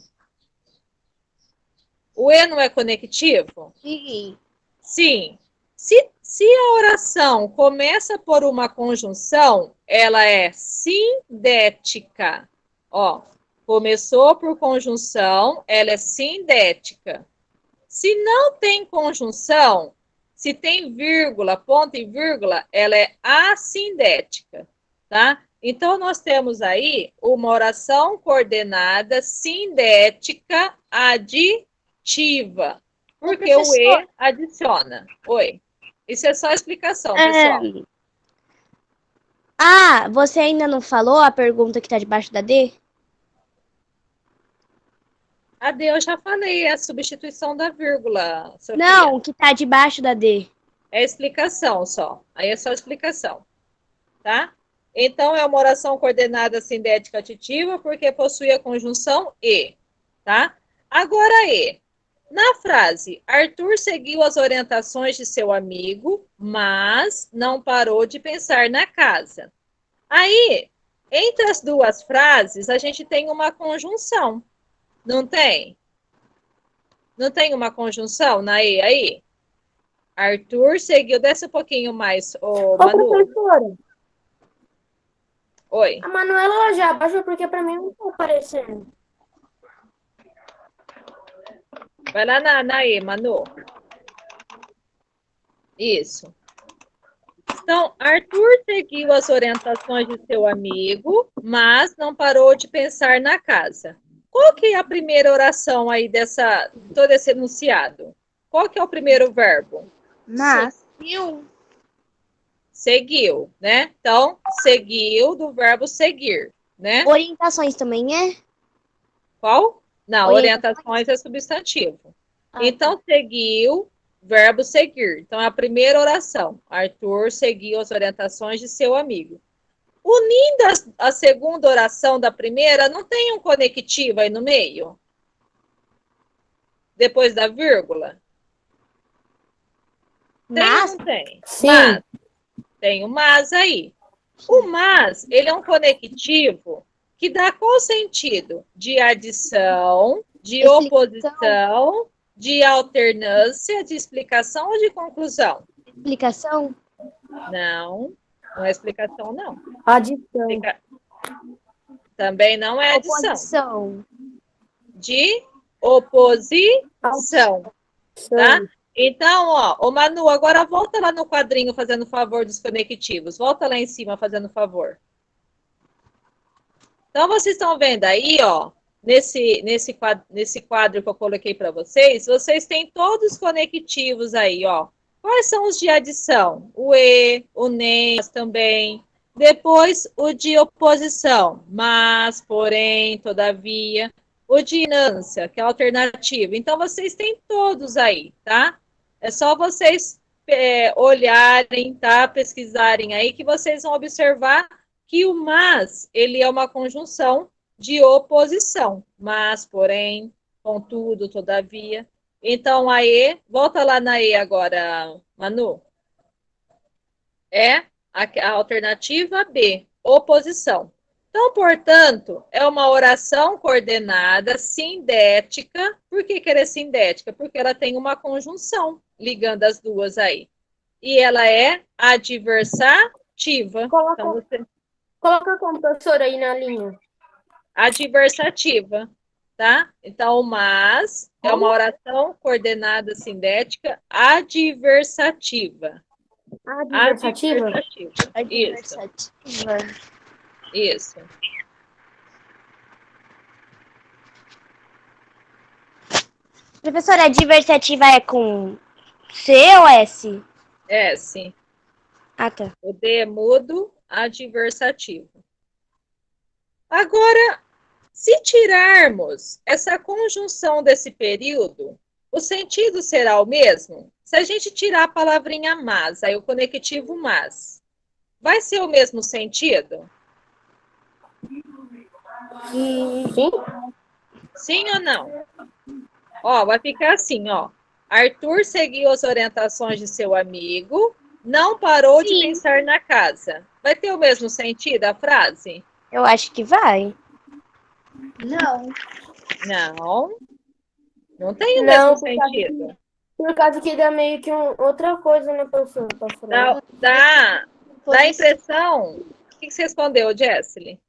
O E não é conectivo? Sim. Sim. Se a oração começa por uma conjunção, ela é sindética. Ó, começou por conjunção, ela é sindética. Se não tem conjunção, se tem vírgula, ponto e vírgula, ela é assindética, tá? Então, nós temos aí uma oração coordenada sindética aditiva. Porque o E adiciona. Oi. Isso é só explicação, pessoal. Ah, você ainda não falou a pergunta que está debaixo da D? A D eu já falei, é a substituição da vírgula, Sofia. Não, que está debaixo da D. É explicação só. Aí é só explicação. Tá? Então, é uma oração coordenada sindética aditiva porque possui a conjunção E. Tá? Agora, E. Na frase, Arthur seguiu as orientações de seu amigo, mas não parou de pensar na casa. Aí, entre as duas frases, a gente tem uma conjunção. Não tem? Não tem uma conjunção na E aí? Arthur seguiu, desce um pouquinho mais, ô Manu. Professora, Oi. a Manuela ela já abaixou porque pra mim não tá aparecendo. Vai lá na E, Manu. Isso. Então, Arthur seguiu as orientações de seu amigo, mas não parou de pensar na casa. Qual que é a primeira oração aí todo esse enunciado? Qual que é o primeiro verbo? Mas, Seguiu, né? Então, seguiu do verbo seguir, né? Orientações também é? Qual? Não, orientações é substantivo. Então, seguiu, verbo seguir. Então, é a primeira oração. Arthur seguiu as orientações de seu amigo. Unindo a segunda oração da primeira, não tem um conectivo aí no meio? Depois da vírgula? Tem ou não tem? Sim. Mas, tem o mas aí. O mas, ele é um conectivo que dá qual sentido? De adição, de oposição, de alternância, de explicação ou de conclusão? Explicação? Não, não é explicação, não. Adição. Também não é adição. Oposição. De oposição, tá? Então, ó, ô Manu, agora volta lá no quadrinho fazendo favor dos conectivos. Volta lá em cima fazendo favor. Então, vocês estão vendo aí, ó, nesse quadro que eu coloquei para vocês, vocês têm todos os conectivos aí, ó. Quais são os de adição? O E, o nem, também. Depois, o de oposição, mas, porém, todavia. O de inância, que é a alternativa. Então, vocês têm todos aí, tá? É só vocês olharem, tá? Pesquisarem aí, que vocês vão observar que o mas, ele é uma conjunção de oposição. Mas, porém, contudo, todavia. Então, a E, volta lá na E agora, Manu. É a alternativa B, oposição. Então, portanto, é uma oração coordenada sindética. Por que ela é sindética? Porque ela tem uma conjunção ligando as duas aí. E ela é adversativa. Então, Coloca como professora aí na linha. adversativa, tá? Então, mas é uma oração coordenada sindética adversativa. Adversativa? Adversativa. Isso. Professora, adversativa é com C ou S? S. Ah, tá. O D é mudo, adversativo. Agora, se tirarmos essa conjunção desse período, o sentido será o mesmo? Se a gente tirar a palavrinha mas, aí o conectivo mas, vai ser o mesmo sentido? Sim. Sim ou não? Ó, vai ficar assim, ó. Arthur seguiu as orientações de seu amigo, não parou de pensar na casa. Vai ter o mesmo sentido a frase? Eu acho que vai. Não. Não tem o mesmo sentido. Por causa que dá meio que outra coisa, né, professora? Dá a impressão... O que você respondeu, Jessely?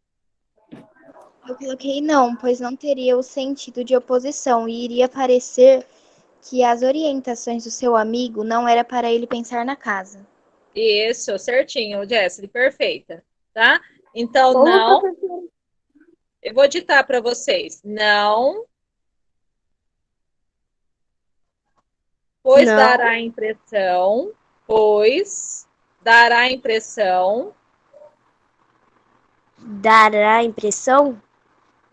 Eu coloquei não, pois não teria o sentido de oposição e iria parecer que as orientações do seu amigo não era para ele pensar na casa. Isso, certinho, Jessely, perfeita, tá? Então, não... Eu vou ditar para vocês. Não... Pois Não. dará a impressão... Pois dará a impressão... Dará a impressão?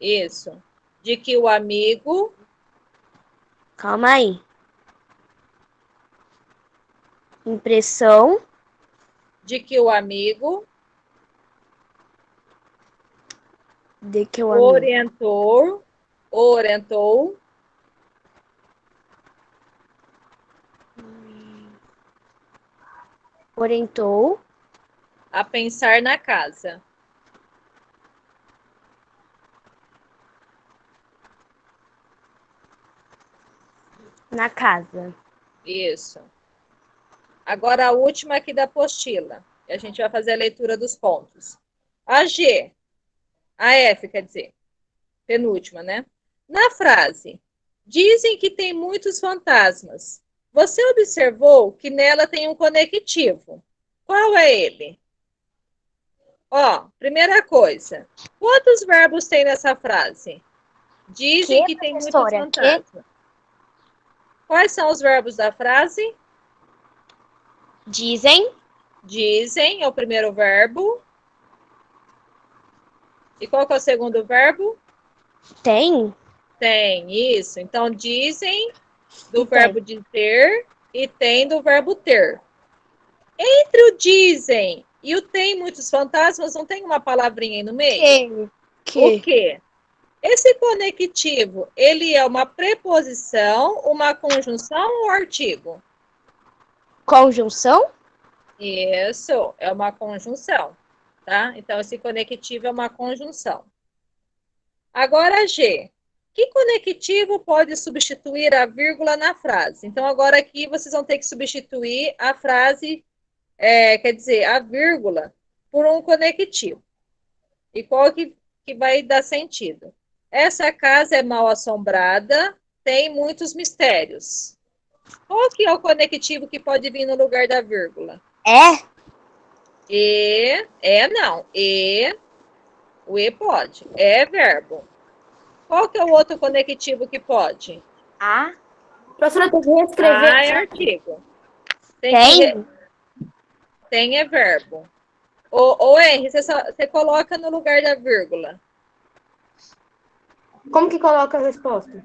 Isso. De que o amigo... Calma aí. Impressão De que o amigo... de que o amigo orientou orientou a pensar na casa. na casa. Isso. Agora a última aqui da apostila. A gente vai fazer a leitura dos pontos. A G. A F, quer dizer. Penúltima, né? Na frase, dizem que tem muitos fantasmas. Você observou que nela tem um conectivo. Qual é ele? Ó, primeira coisa. Quantos verbos tem nessa frase? Dizem que tem muitos fantasmas. Quais são os verbos da frase? Dizem. Dizem é o primeiro verbo. E qual que é o segundo verbo? Tem. Tem, isso. Então, dizem do verbo dizer e tem do verbo ter. Entre o dizem e o tem muitos fantasmas, não tem uma palavrinha aí no meio? O quê? Esse conectivo, ele é uma preposição, uma conjunção ou artigo? Conjunção? Isso, é uma conjunção, tá? Então, esse conectivo é uma conjunção. Agora, G. Que conectivo pode substituir a vírgula na frase? Então, agora aqui vocês vão ter que substituir a frase, quer dizer, a vírgula, por um conectivo. E qual que vai dar sentido? Essa casa é mal assombrada, tem muitos mistérios. Qual que é o conectivo que pode vir no lugar da vírgula? Não. O E pode. É verbo. Qual que é o outro conectivo que pode? A. Professora, tem que reescrever. A é artigo. Tem é verbo. O Henry, você coloca no lugar da vírgula. Como que coloca a resposta?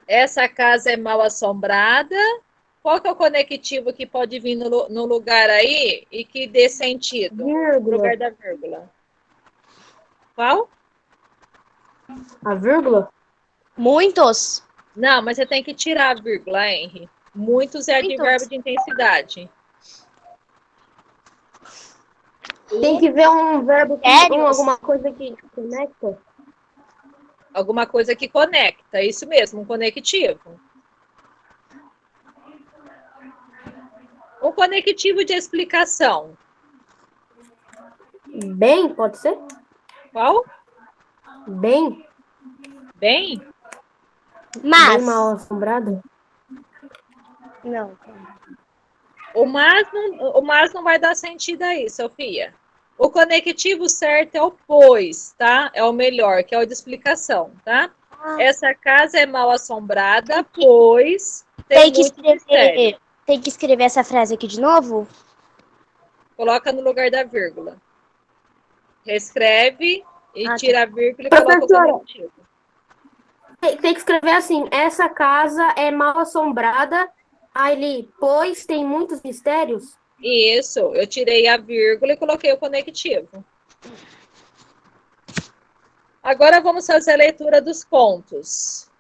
Essa casa é mal assombrada. Qual que é o conectivo que pode vir no lugar aí e que dê sentido? Vírgula. No lugar da vírgula. Qual? A vírgula? Muitos. Não, mas você tem que tirar a vírgula, Henry. Muitos é Muitos. advérbio de intensidade. Tem que ver um verbo, Sérios? alguma coisa que conecta. Alguma coisa que conecta, isso mesmo, um conectivo. Um conectivo de explicação. Bem, pode ser? Qual? Bem, Bem? bem Mas. mal assombrado. Não. O mas não vai dar sentido aí, Sofia. O conectivo certo é o pois, tá? É o melhor, que é o de explicação, tá? Essa casa é mal assombrada, pois tem muito mistério. Tem que escrever essa frase aqui de novo? Coloca no lugar da vírgula. Reescreve e Ah, tá. tira a vírgula e coloca o Professora. conectivo. Tem que escrever assim, essa casa é mal assombrada, ali, pois tem muitos mistérios. Isso, eu tirei a vírgula e coloquei o conectivo. Agora vamos fazer a leitura dos pontos.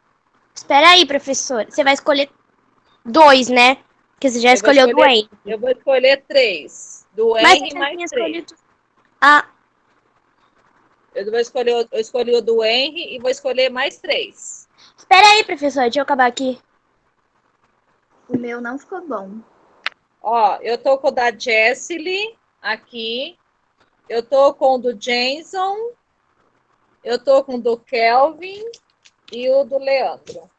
Espera aí, professor. Você vai escolher 2, né? Porque você já Eu vou escolheu do escolher- Henry. Eu vou escolher 3. Do Mas Henry você já mais tinha 3. escolhido. Ah, Eu escolhi o do Henry e vou escolher mais 3. espera aí, professor. Deixa eu acabar aqui. O meu não ficou bom. Ó, eu tô com o da Jessily aqui. Eu tô com o do Jason. Eu tô com o do Kelvin e o do Leandro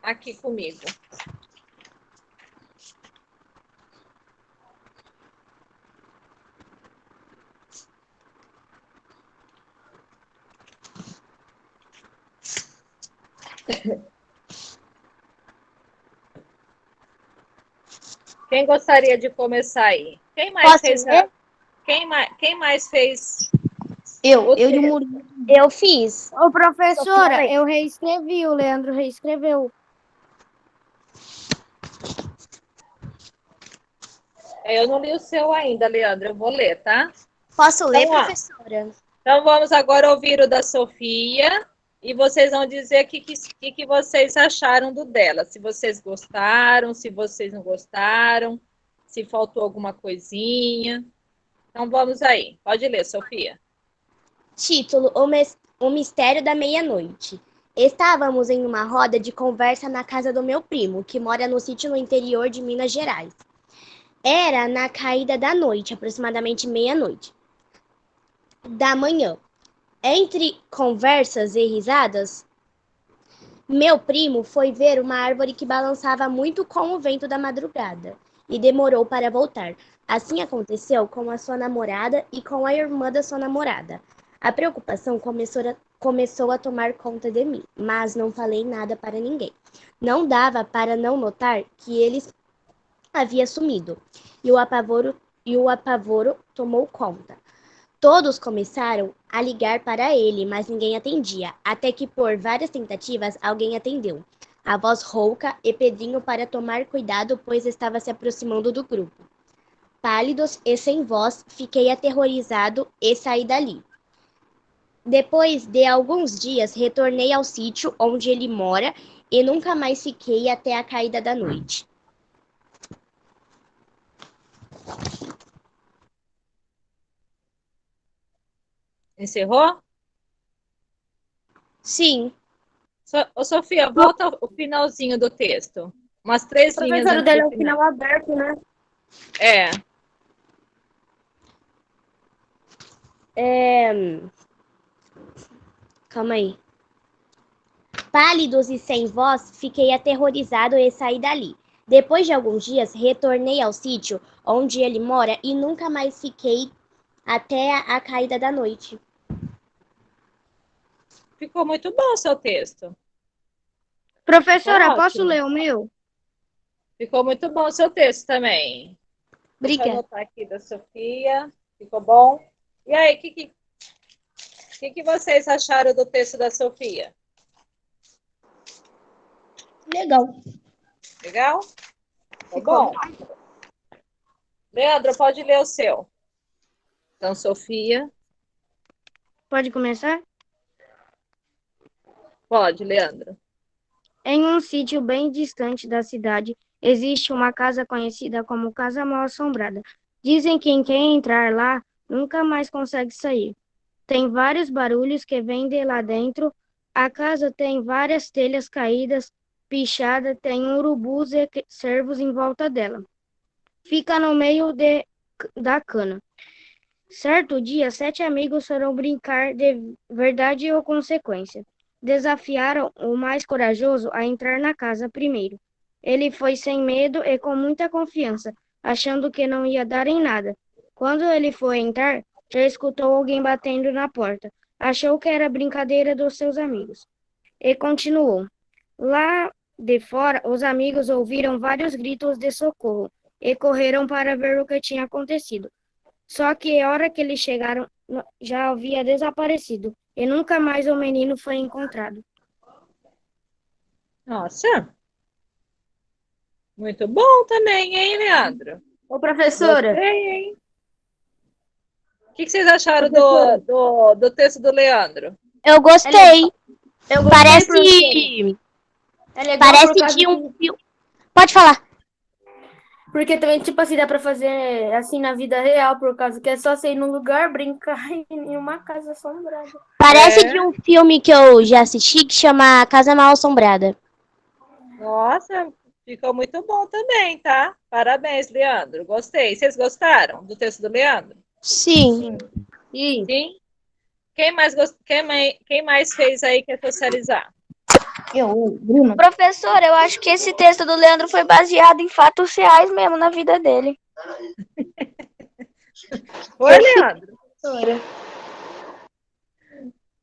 aqui comigo. Quem gostaria de começar aí? Quem mais Posso fez ler? Quem mais fez? Eu e o Murilo. Eu fiz. Ô, professora, Sofia, eu reescrevi, o Leandro reescreveu. Eu não li o seu ainda, Leandro. Eu vou ler, tá? Posso ler, Então, ó. professora? Então vamos agora ouvir o da Sofia e vocês vão dizer o que vocês acharam do dela. Se vocês gostaram, se vocês não gostaram, se faltou alguma coisinha. Então vamos aí. Pode ler, Sofia. Título: O Mistério da Meia-Noite. Estávamos em uma roda de conversa na casa do meu primo, que mora no sítio no interior de Minas Gerais. Era na caída da noite, aproximadamente meia-noite da manhã. Entre conversas e risadas, meu primo foi ver uma árvore que balançava muito com o vento da madrugada e demorou para voltar. Assim aconteceu com a sua namorada e com a irmã da sua namorada. A preocupação começou a tomar conta de mim, mas não falei nada para ninguém. Não dava para não notar que eles havia sumido, e o apavoro tomou conta. Todos começaram a ligar para ele, mas ninguém atendia, até que por várias tentativas alguém atendeu. A voz rouca e Pedrinho para tomar cuidado, pois estava se aproximando do grupo. Pálidos e sem voz, fiquei aterrorizado e saí dali. Depois de alguns dias, retornei ao sítio onde ele mora e nunca mais fiquei até a caída da noite. Encerrou? Sim, Ô, Sofia, volta ao finalzinho do texto. Umas 3 O linhas professor antes dele é do o final. final aberto, né? É. calma aí. Pálidos e sem voz, fiquei aterrorizado e saí dali. Depois de alguns dias, retornei ao sítio onde ele mora e nunca mais fiquei até a caída da noite. Ficou muito bom o seu texto. Professora, posso Ótimo. ler o meu? Ficou muito bom o seu texto também. Deixa eu Obrigada. anotar aqui da Sofia. Ficou bom? E aí, o que vocês acharam do texto da Sofia? Legal. Legal? Ficou bom? Leandro, pode ler o seu. Então, Sofia. Pode começar? Pode, Leandro. Em um sítio bem distante da cidade, existe uma casa conhecida como Casa Mal Assombrada. Dizem que quem entrar lá nunca mais consegue sair. Tem vários barulhos que vêm de lá dentro. A casa tem várias telhas caídas, pichada, tem urubus e cervos em volta dela. Fica no meio da cana. Certo dia, 7 amigos foram brincar de verdade ou consequência. Desafiaram o mais corajoso a entrar na casa primeiro. Ele foi sem medo e com muita confiança, achando que não ia dar em nada. Quando ele foi entrar, já escutou alguém batendo na porta. Achou que era brincadeira dos seus amigos e continuou. Lá de fora, os amigos ouviram vários gritos de socorro e correram para ver o que tinha acontecido. Só que a hora que eles chegaram, já havia desaparecido e nunca mais o menino foi encontrado. Nossa, muito bom também, hein, Leandro? Ô, professora, Gostei, hein? O que vocês acharam Professora. do texto do Leandro? Eu gostei. eu gostei, Parece, professora. É legal parece por causa de um filme. Pode falar. porque também, tipo assim, dá pra fazer assim na vida real, por causa que é só você ir num lugar, brincar em uma casa assombrada. Parece É. de um filme que eu já assisti que chama Casa Mal Assombrada. Nossa, ficou muito bom também, tá? Parabéns, Leandro. Gostei. Vocês gostaram do texto do Leandro? Sim. E Sim? Quem mais fez aí que é socializar? Bruno. Professor, eu acho que esse texto do Leandro foi baseado em fatos reais mesmo na vida dele. Oi, Leandro.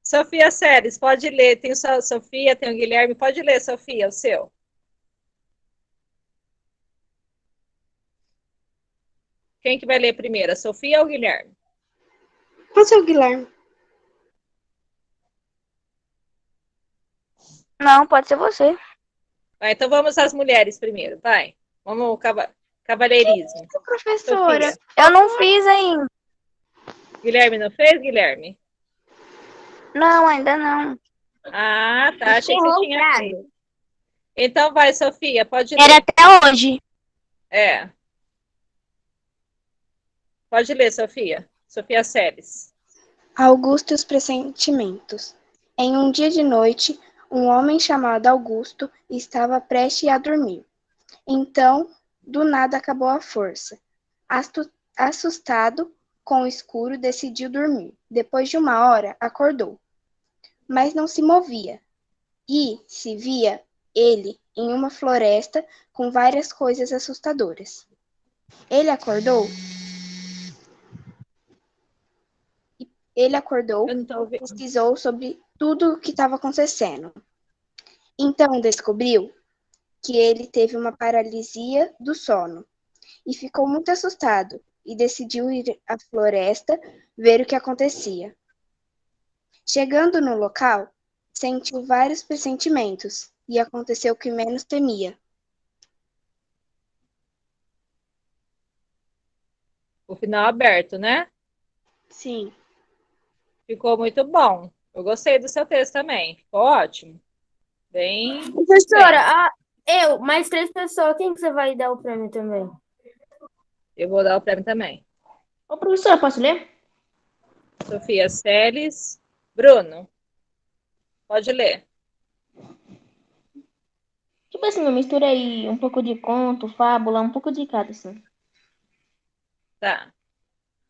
Sofia Seles, pode ler. Tem a Sofia, tem o Guilherme. Pode ler, Sofia, o seu. Quem que vai ler primeiro, a Sofia ou o Guilherme? Pode ser o Guilherme. Não, pode ser você. Vai, então vamos às mulheres primeiro, vai. Vamos cavalheirismo. Professora. Sofia. Eu não fiz ainda. Guilherme não fez, Guilherme? Não, ainda não. Ah, tá. Achei que você tinha feito. Então vai, Sofia, pode ler. Era até hoje. É. Pode ler, Sofia. Sofia Seles. Augusto e os pressentimentos. Em um dia de noite, um homem chamado Augusto estava prestes a dormir. Então, do nada acabou a força. Assustado com o escuro, decidiu dormir. Depois de 1 hora, acordou, mas não se movia. E se via ele em uma floresta com várias coisas assustadoras. Ele acordou, Eu não tô ouvindo. pesquisou sobre tudo o que estava acontecendo. Então descobriu que ele teve uma paralisia do sono e ficou muito assustado e decidiu ir à floresta ver o que acontecia. Chegando no local, sentiu vários pressentimentos e aconteceu o que menos temia. O final aberto, né? Sim. Ficou muito bom. Eu gostei do seu texto também. Ficou ótimo. Bem. Professora, eu, mais 3 pessoas, quem que você vai dar o prêmio também? Eu vou dar o prêmio também. Ô, professora, posso ler? Sofia Seles. Bruno. Pode ler. Tipo assim, eu misturei um pouco de conto, fábula, um pouco de cada, assim. Tá.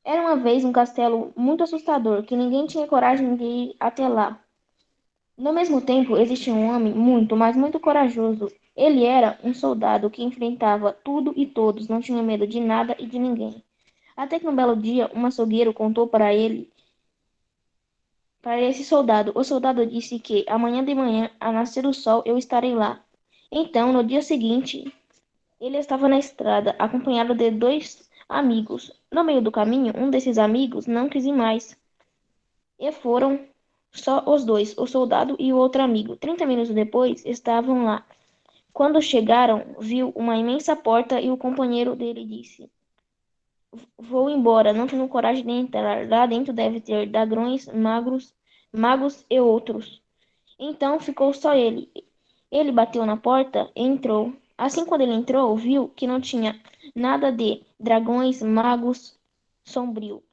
Era uma vez um castelo muito assustador, que ninguém tinha coragem de ir até lá. No mesmo tempo, existia um homem muito, mas muito corajoso. Ele era um soldado que enfrentava tudo e todos, não tinha medo de nada e de ninguém. Até que um belo dia, um açougueiro contou para esse soldado. O soldado disse que amanhã de manhã, ao nascer o sol, eu estarei lá. Então, no dia seguinte, ele estava na estrada, acompanhado de 2 amigos. No meio do caminho, um desses amigos não quis ir mais. E foram só os dois, o soldado e o outro amigo. 30 minutos depois, estavam lá. Quando chegaram, viu uma imensa porta e o companheiro dele disse: Vou embora, não tenho coragem de entrar. Lá dentro deve ter dragões, magos e outros. Então ficou só ele. Ele bateu na porta e entrou. Assim, quando ele entrou, viu que não tinha nada de dragões, magos, sombrio.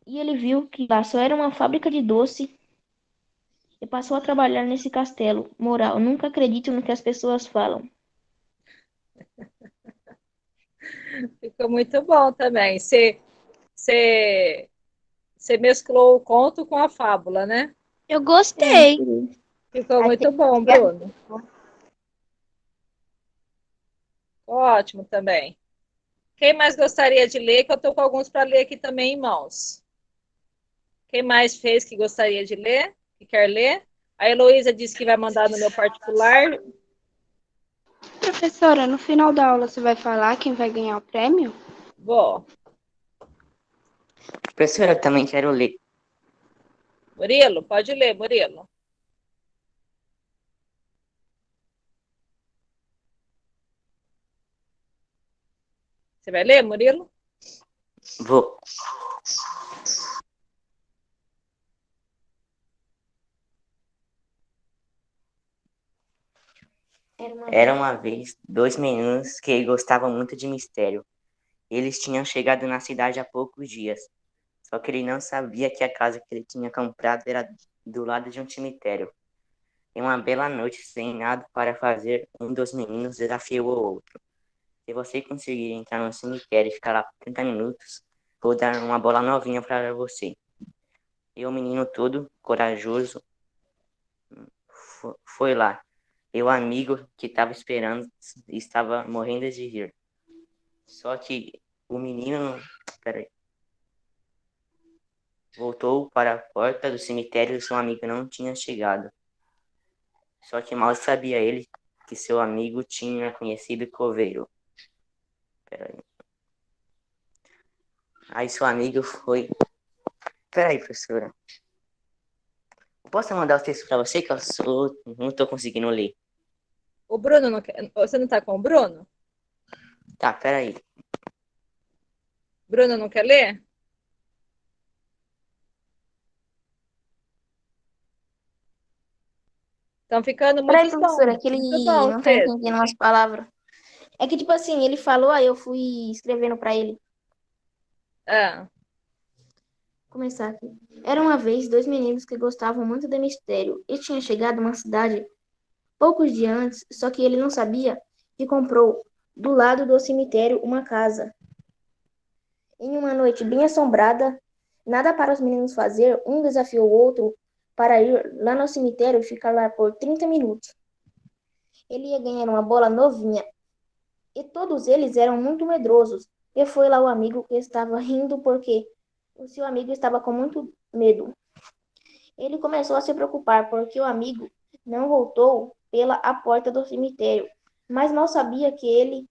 E ele viu que lá só era uma fábrica de doce e passou a trabalhar nesse castelo. Moral, nunca acredito no que as pessoas falam. Ficou muito bom também. Você mesclou o conto com a fábula, né? Eu É, gostei. misturei. Ficou Achei muito bom, que é Bruno. Ótimo também. Quem mais gostaria de ler? Que eu estou com alguns para ler aqui também em mãos. Quem mais fez que gostaria de ler? Que quer ler? A Heloísa disse que vai mandar no meu particular. Professora, no final da aula você vai falar quem vai ganhar o prêmio? Vou. Professora, eu também quero ler. Murilo, pode ler, Murilo. Você vai ler, Murilo? Vou. Era uma vez dois meninos que gostavam muito de mistério. Eles tinham chegado na cidade há poucos dias. Só que ele não sabia que a casa que ele tinha comprado era do lado de um cemitério. Em uma bela noite, sem nada para fazer, um dos meninos desafiou o outro. Se você conseguir entrar no cemitério e ficar lá por 30 minutos, vou dar uma bola novinha para você. E o menino todo corajoso foi lá. E o amigo que estava esperando estava morrendo de rir. Só que o menino, peraí, voltou para a porta do cemitério e seu amigo não tinha chegado. Só que mal sabia ele que seu amigo tinha conhecido o coveiro. Peraí. Aí seu amigo foi... Peraí, professora. Posso mandar o texto para você que não estou conseguindo ler? O Bruno não quer. Você não está com o Bruno? Tá, peraí. Bruno não quer ler? Estão ficando Peraí, muito professora, bom. que ele Muito bom os não tá textos. entendendo umas palavras. É que, tipo assim, ele falou, aí eu fui escrevendo pra ele. Ah, Começar aqui. Era uma vez dois meninos que gostavam muito de mistério. E tinha chegado a uma cidade poucos dias antes, só que ele não sabia que comprou do lado do cemitério uma casa. Em uma noite bem assombrada, nada para os meninos fazer, um desafiou o outro para ir lá no cemitério e ficar lá por 30 minutos. Ele ia ganhar uma bola novinha. E todos eles eram muito medrosos. E foi lá o amigo que estava rindo porque o seu amigo estava com muito medo. Ele começou a se preocupar porque o amigo não voltou pela a porta do cemitério, mas mal sabia que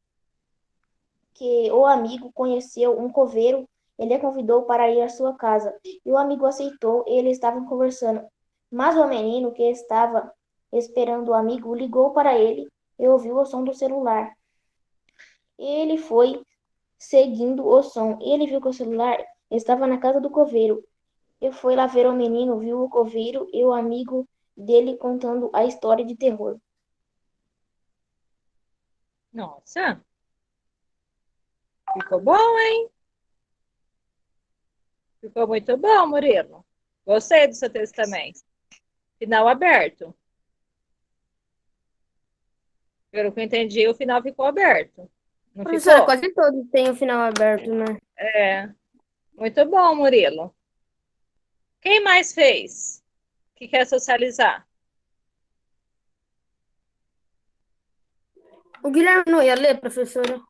o amigo conheceu um coveiro. Ele a convidou para ir à sua casa e o amigo aceitou. E eles estavam conversando, mas o menino que estava esperando o amigo ligou para ele e ouviu o som do celular. Ele foi seguindo o som. Ele viu que o celular estava na casa do coveiro. E foi lá ver o menino, viu o coveiro e o amigo dele contando a história de terror. nossa. Ficou bom, hein? Ficou muito bom, Murilo. Gostei do seu texto também. Final aberto. Pelo que eu entendi, o final ficou aberto. Não Professora, ficou? quase todos têm o final aberto, né? É. Muito bom, Murilo. Quem mais fez? Que quer socializar? O Guilherme não ia ler, professora?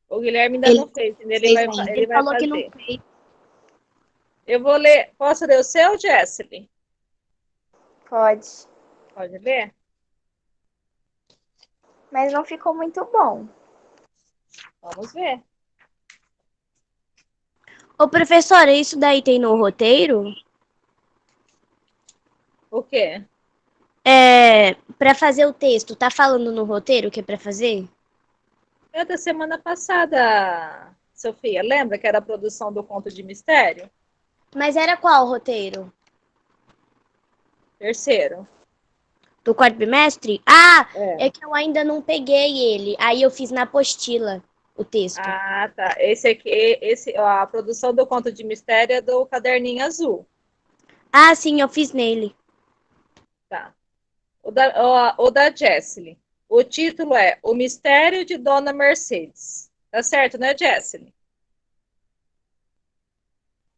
O Guilherme ainda Ele não fez, fez ainda. ele Ele vai falou que não fazer. fez. Eu vou ler. Posso ler o seu, Jessely? Pode. Pode ler? Mas não ficou muito bom. Vamos ver. Ô, professora, isso daí tem no roteiro? O quê? Para fazer o texto, tá falando no roteiro o que é para fazer? É da semana passada, Sofia. Lembra que era a produção do Conto de Mistério? Mas era qual o roteiro? Terceiro. Do quarto bimestre? Ah, É. é que eu ainda não peguei ele. Aí eu fiz na apostila o texto. Ah, tá. Esse aqui, ó, a produção do Conto de Mistério é do Caderninho Azul. Ah, sim, eu fiz nele. Tá. O da Jessie. O título é O Mistério de Dona Mercedes. Tá certo, né, Jessie?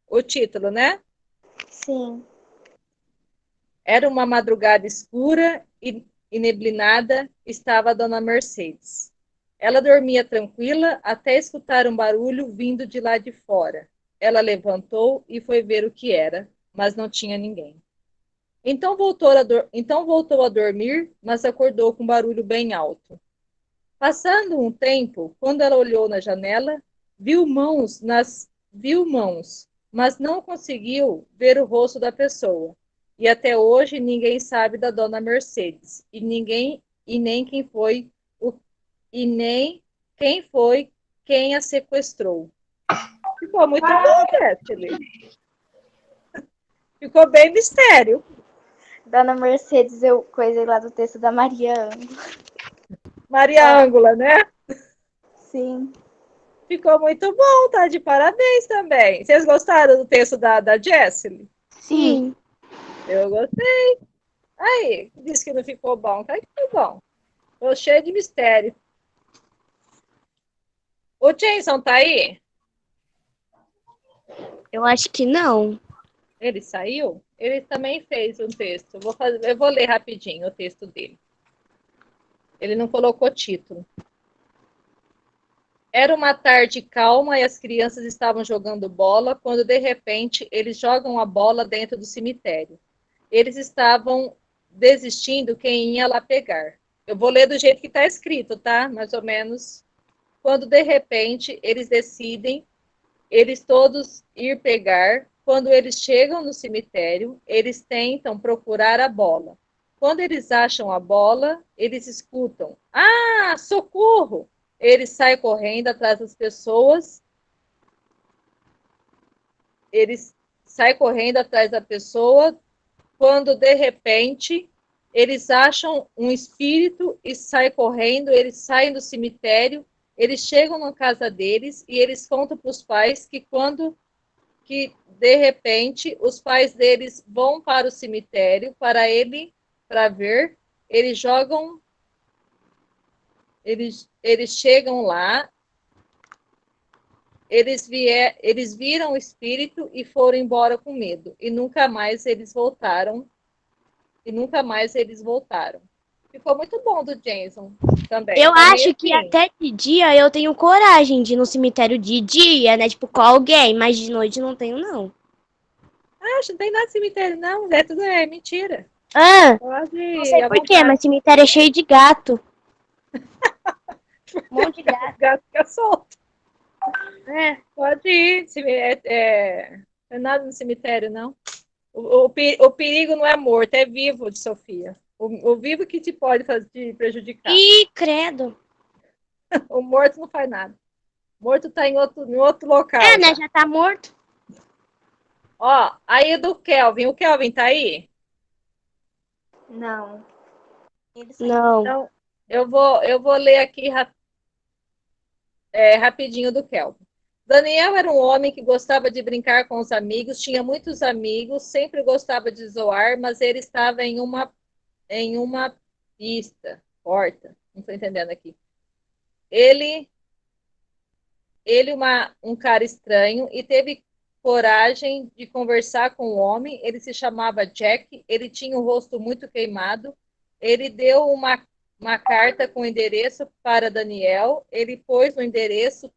O título, né? Sim. Era uma madrugada escura e neblinada, estava a Dona Mercedes. Ela dormia tranquila até escutar um barulho vindo de lá de fora. Ela levantou e foi ver o que era, mas não tinha ninguém. Então voltou a dormir, mas acordou com um barulho bem alto. Passando um tempo, quando ela olhou na janela, viu mãos, mas não conseguiu ver o rosto da pessoa. E até hoje ninguém sabe da Dona Mercedes e nem quem foi o e nem quem foi quem a sequestrou. Ficou muito bom, Bethany. Ficou bem mistério. Dona Mercedes, eu coisei lá do texto da Mariana. Maria Ângela, né? Sim. Ficou muito bom, tá? De parabéns também. Vocês gostaram do texto da Jessie? Sim. Eu gostei. Aí, disse que não ficou bom. Tá que ficou bom. Tô cheio de mistério. O Jason tá aí? Eu acho que não. Ele saiu? Ele também fez um texto. Eu vou ler rapidinho o texto dele. Ele não colocou título. Era uma tarde calma e as crianças estavam jogando bola quando, de repente, eles jogam a bola dentro do cemitério. Eles estavam desistindo quem ia lá pegar. Eu vou ler do jeito que está escrito, tá? Mais ou menos. Quando, de repente, eles decidem, eles todos ir pegar. Quando eles chegam no cemitério, eles tentam procurar a bola. Quando eles acham a bola, eles escutam: "Ah, socorro!" Eles saem correndo atrás das pessoas. Eles saem correndo atrás da pessoa. Quando, de repente, eles acham um espírito e saem correndo. Eles saem do cemitério. Eles chegam na casa deles e eles contam para os pais que de repente os pais deles vão para o cemitério para ver. Eles jogam, eles chegam lá, eles viram o espírito e foram embora com medo e nunca mais eles voltaram. Ficou muito bom do Jason também. Eu Também acho que assim. até de dia eu tenho coragem de ir no cemitério de dia, né? Tipo, com alguém, mas de noite não tenho, não. Acho, não tem nada de cemitério, não. É tudo mentira. Ah, Pode não ir sei à por quê, vontade. mas cemitério é cheio de gato. Um monte de O gato. gato fica solto. É. Pode ir. Não é nada no cemitério, não. O perigo não é morto, é vivo, de Sofia. O vivo que te pode te prejudicar. Ih, credo. O morto não faz nada. O morto tá em outro local. É, né? Já. Já tá morto. Ó, aí do Kelvin. O Kelvin tá aí? Não. Não. Então, eu vou ler aqui rapidinho do Kelvin. Daniel era um homem que gostava de brincar com os amigos, tinha muitos amigos, sempre gostava de zoar, mas ele estava em uma porta, não estou entendendo aqui. Ele um cara estranho, e teve coragem de conversar com o homem. Ele se chamava Jack, ele tinha um rosto muito queimado. Ele deu uma carta com endereço para Daniel. Ele pôs no endereço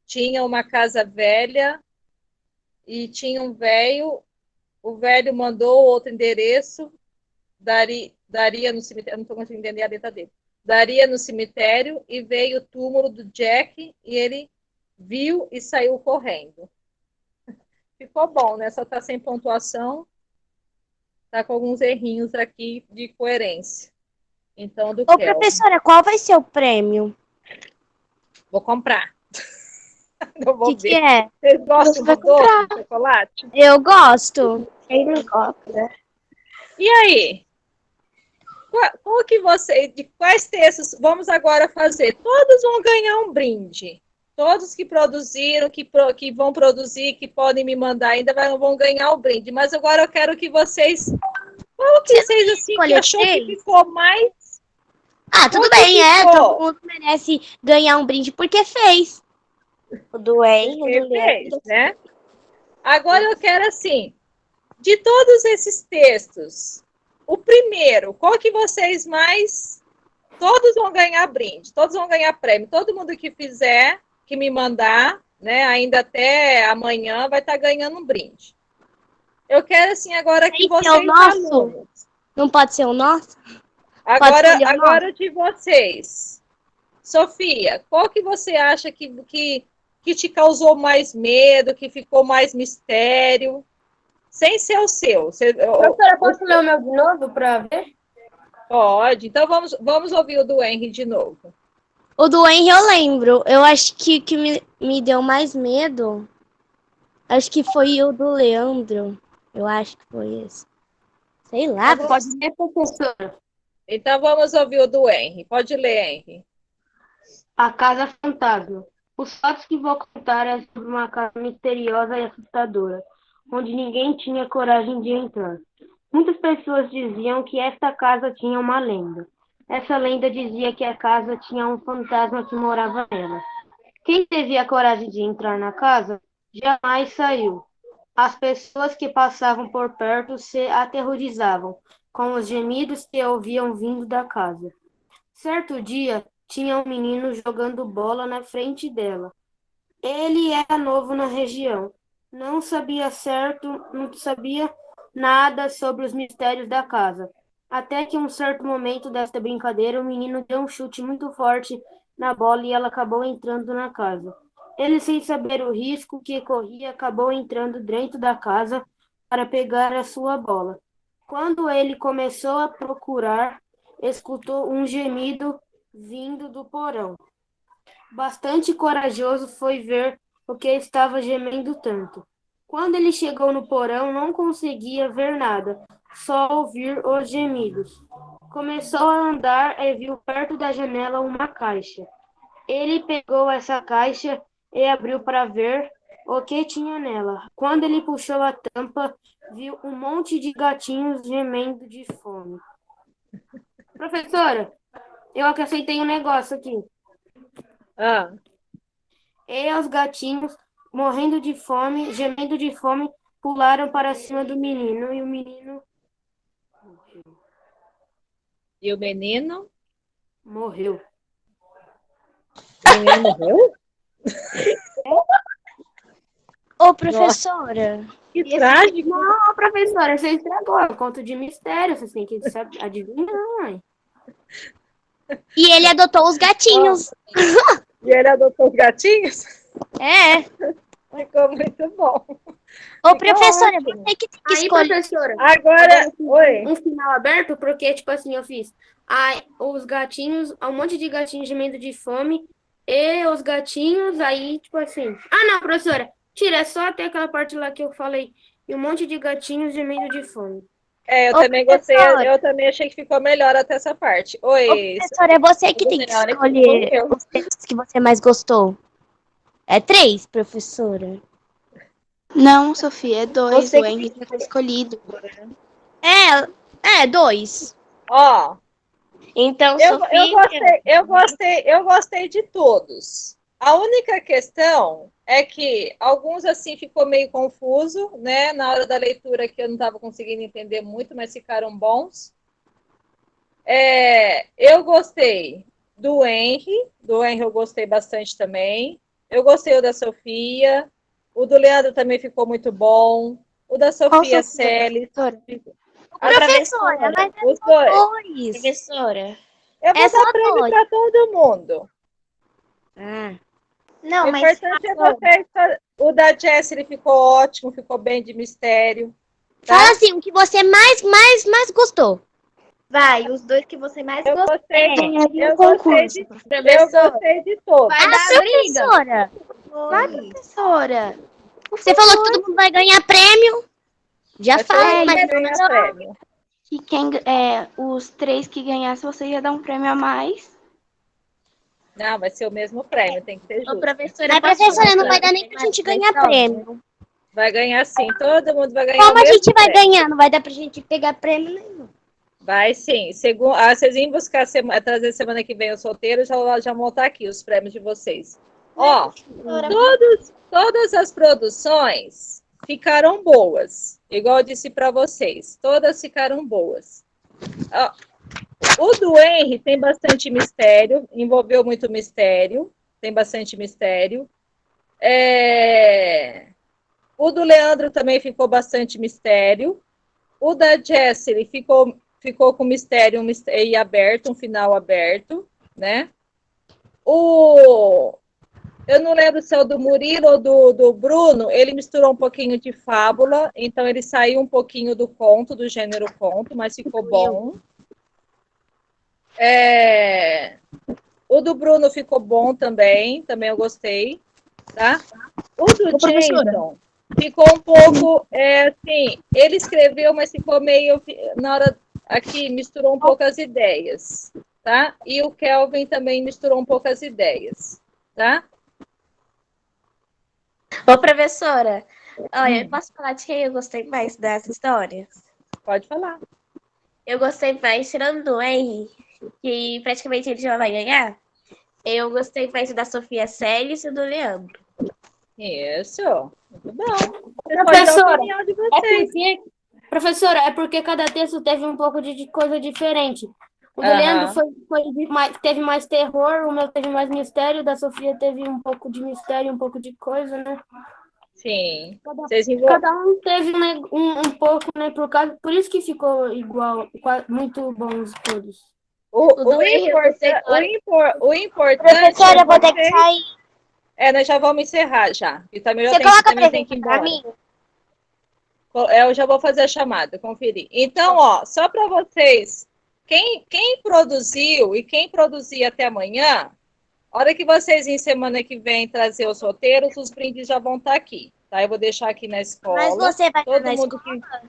tinha uma casa velha e tinha um velho. O velho mandou outro endereço, daria no cemitério, não estou conseguindo entender a letra dele. Daria no cemitério e veio o túmulo do Jack e ele viu e saiu correndo. Ficou bom, né? Só está sem pontuação, está com alguns errinhos aqui de coerência. Então, do Ô, Kelvin. professora, qual vai ser o prêmio? Vou comprar. Eu vou Que ver. é? Vocês gostam Você vai de doce, comprar. de chocolate? Eu gosto. Helicóptero. E aí? Qual que de quais textos vamos agora fazer? Todos vão ganhar um brinde. Todos que produziram, que vão produzir, que podem me mandar ainda vão ganhar o brinde. Mas agora eu quero que vocês... Qual que vocês, assim, que achou que ficou mais... Ah, tudo bem, todo mundo merece ganhar um brinde porque fez. O do Henry, o do Leandro. Né? Agora eu quero, assim, de todos esses textos, o primeiro, qual que vocês mais... Todos vão ganhar brinde, todos vão ganhar prêmio. Todo mundo que fizer, que me mandar, né, ainda até amanhã, vai estar ganhando um brinde. Eu quero, assim, agora que vocês... alunos... Não pode ser o nosso? Agora de vocês. Sofia, qual que você acha que te causou mais medo, que ficou mais mistério? Sem ser o seu. Professora, posso ler o meu de novo para ver? Pode. Então vamos ouvir o do Henry de novo. O do Henry eu lembro. Eu acho que me deu mais medo. Acho que foi o do Leandro. Eu acho que foi esse. Sei lá. Pode ler, professora. Então vamos ouvir o do Henry. Pode ler, Henry. A Casa Fantasma. Os fatos que vou contar é sobre uma casa misteriosa e assustadora, onde ninguém tinha coragem de entrar. Muitas pessoas diziam que esta casa tinha uma lenda. Essa lenda dizia que a casa tinha um fantasma que morava nela. Quem teve a coragem de entrar na casa jamais saiu. As pessoas que passavam por perto se aterrorizavam com os gemidos que ouviam vindo da casa. Certo dia, tinha um menino jogando bola na frente dela. Ele era novo na região. Não sabia nada sobre os mistérios da casa. Até que em um certo momento desta brincadeira, o menino deu um chute muito forte na bola e ela acabou entrando na casa. Ele, sem saber o risco que corria, acabou entrando dentro da casa para pegar a sua bola. Quando ele começou a procurar, escutou um gemido vindo do porão. Bastante corajoso foi ver o que estava gemendo tanto. Quando ele chegou no porão, não conseguia ver nada, só ouvir os gemidos. Começou a andar e viu perto da janela uma caixa. Ele pegou essa caixa e abriu para ver o que tinha nela. Quando ele puxou a tampa, viu um monte de gatinhos gemendo de fome. Professora, eu acrescentei um negócio aqui. E os gatinhos, morrendo de fome, gemendo de fome, pularam para cima do menino e o menino morreu. E o menino? Morreu. O menino morreu? Ô, professora. Que trágico. Não, professora, você estragou. É um conto de mistério, você tem que saber adivinhar. E ele adotou os gatinhos. E ele adotou os gatinhos? É. Ficou muito bom. Ô, professora, você que tem que escolher. Professora, agora oi. Um final aberto, porque, tipo assim, eu fiz os gatinhos, um monte de gatinhos gemendo de fome, e os gatinhos, aí, tipo assim... Ah, não, professora, tira, é só até aquela parte lá que eu falei, e um monte de gatinhos gemendo de fome. Eu também gostei, eu também achei que ficou melhor até essa parte. Oi. Professora, é você que tem que escolher os textos que você mais gostou. É 3, professora? Não, Sofia, é 2. Você O Henry já tá escolhido. 2. Ó. Então, Sofia... Eu gostei de todos. A única questão é que alguns, assim, ficou meio confuso, né? Na hora da leitura que eu não estava conseguindo entender muito, mas ficaram bons. Eu gostei do Henry. Do Henry eu gostei bastante também. Eu gostei o da Sofia. O do Leandro também ficou muito bom. O da Sofia Celes. Professora, mas os dois. Professora. Eu vou dar prêmio para todo mundo. Não, o importante é vocês. O da Jess, ele ficou ótimo, ficou bem de mistério. Tá? Fala assim, o que você mais gostou. Vai, os 2 que você mais gostou. Eu gostei de todos. Vai dar professora. Vai, professora. Você falou que todo mundo vai ganhar prêmio. Já Vai ser o faz, mas que ganha prêmio. Que os 3 que ganhassem, você ia dar um prêmio a mais. Não, vai ser o mesmo prêmio, tem que ser Ô, justo. professora, Mas, posso professora, falar não vai pra dar nem pra mais gente três ganhar provas? prêmio. Vai ganhar sim, todo mundo vai ganhar o Como a mesmo gente vai prêmio. ganhar? Não vai dar pra gente pegar prêmio nenhum. Vai sim. Vocês vêm buscar trazer semana que vem os solteiros, já vão estar aqui os prêmios de vocês. Ó, todas as produções ficaram boas. Igual eu disse para vocês, todas ficaram boas. Ó, o do Henry tem bastante mistério, envolveu muito mistério, tem bastante mistério. O do Leandro também ficou bastante mistério. O da Jessie ficou com mistério e aberto, um final aberto, né? Eu não lembro se é o do Murilo ou do Bruno, ele misturou um pouquinho de fábula, então ele saiu um pouquinho do conto, do gênero conto, mas ficou bom. O do Bruno ficou bom também eu gostei, tá? O do Jason ficou um pouco, assim, ele escreveu, mas ficou meio, na hora aqui, misturou um pouco as ideias, tá? E o Kelvin também misturou um pouco as ideias, tá? Ô, professora, olha, eu posso falar de quem eu gostei mais das histórias? Pode falar. Eu gostei mais, tirando do Henry, que praticamente ele já vai ganhar. Eu gostei mais da Sofia Celes e do Leandro. Isso, muito bom. Você pode dar a Professora, opinião de vocês. Professora, é porque cada texto teve um pouco de coisa diferente. O do Aham. Leandro teve mais terror, o meu teve mais mistério, o da Sofia teve um pouco de mistério, um pouco de coisa, né? Sim. Cada um teve um pouco, né? Por isso que ficou igual, muito bons todos. O importante Professora, é eu vou ter que vocês... sair. Nós já vamos encerrar já. E tá melhor, Você tem coloca a também tem que ir presença pra embora. mim? Eu já vou fazer a chamada, conferir. Então, ó, só para vocês, quem produziu e quem produzir até amanhã, a hora que vocês em semana que vem trazer os roteiros, os brindes já vão estar aqui, tá? Eu vou deixar aqui na escola. Mas você vai estar Todo na mundo escola?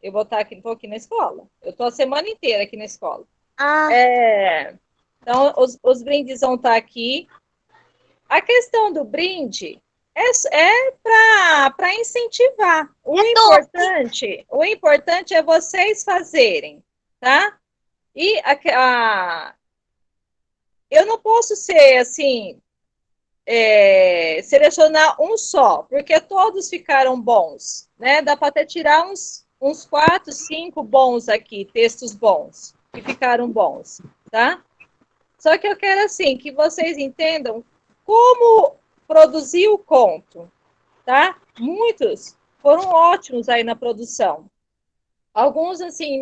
Eu vou estar aqui, tô aqui na escola. Eu tô a semana inteira aqui na escola. Ah, Então, os brindes vão estar aqui. A questão do brinde é para incentivar. O importante é vocês fazerem, tá? E eu não posso ser assim, selecionar um só, porque todos ficaram bons, né? Dá para até tirar uns 4, 5 bons aqui, textos bons, que ficaram bons, tá? Só que eu quero, assim, que vocês entendam como produzir o conto, tá? Muitos foram ótimos aí na produção. Alguns, assim,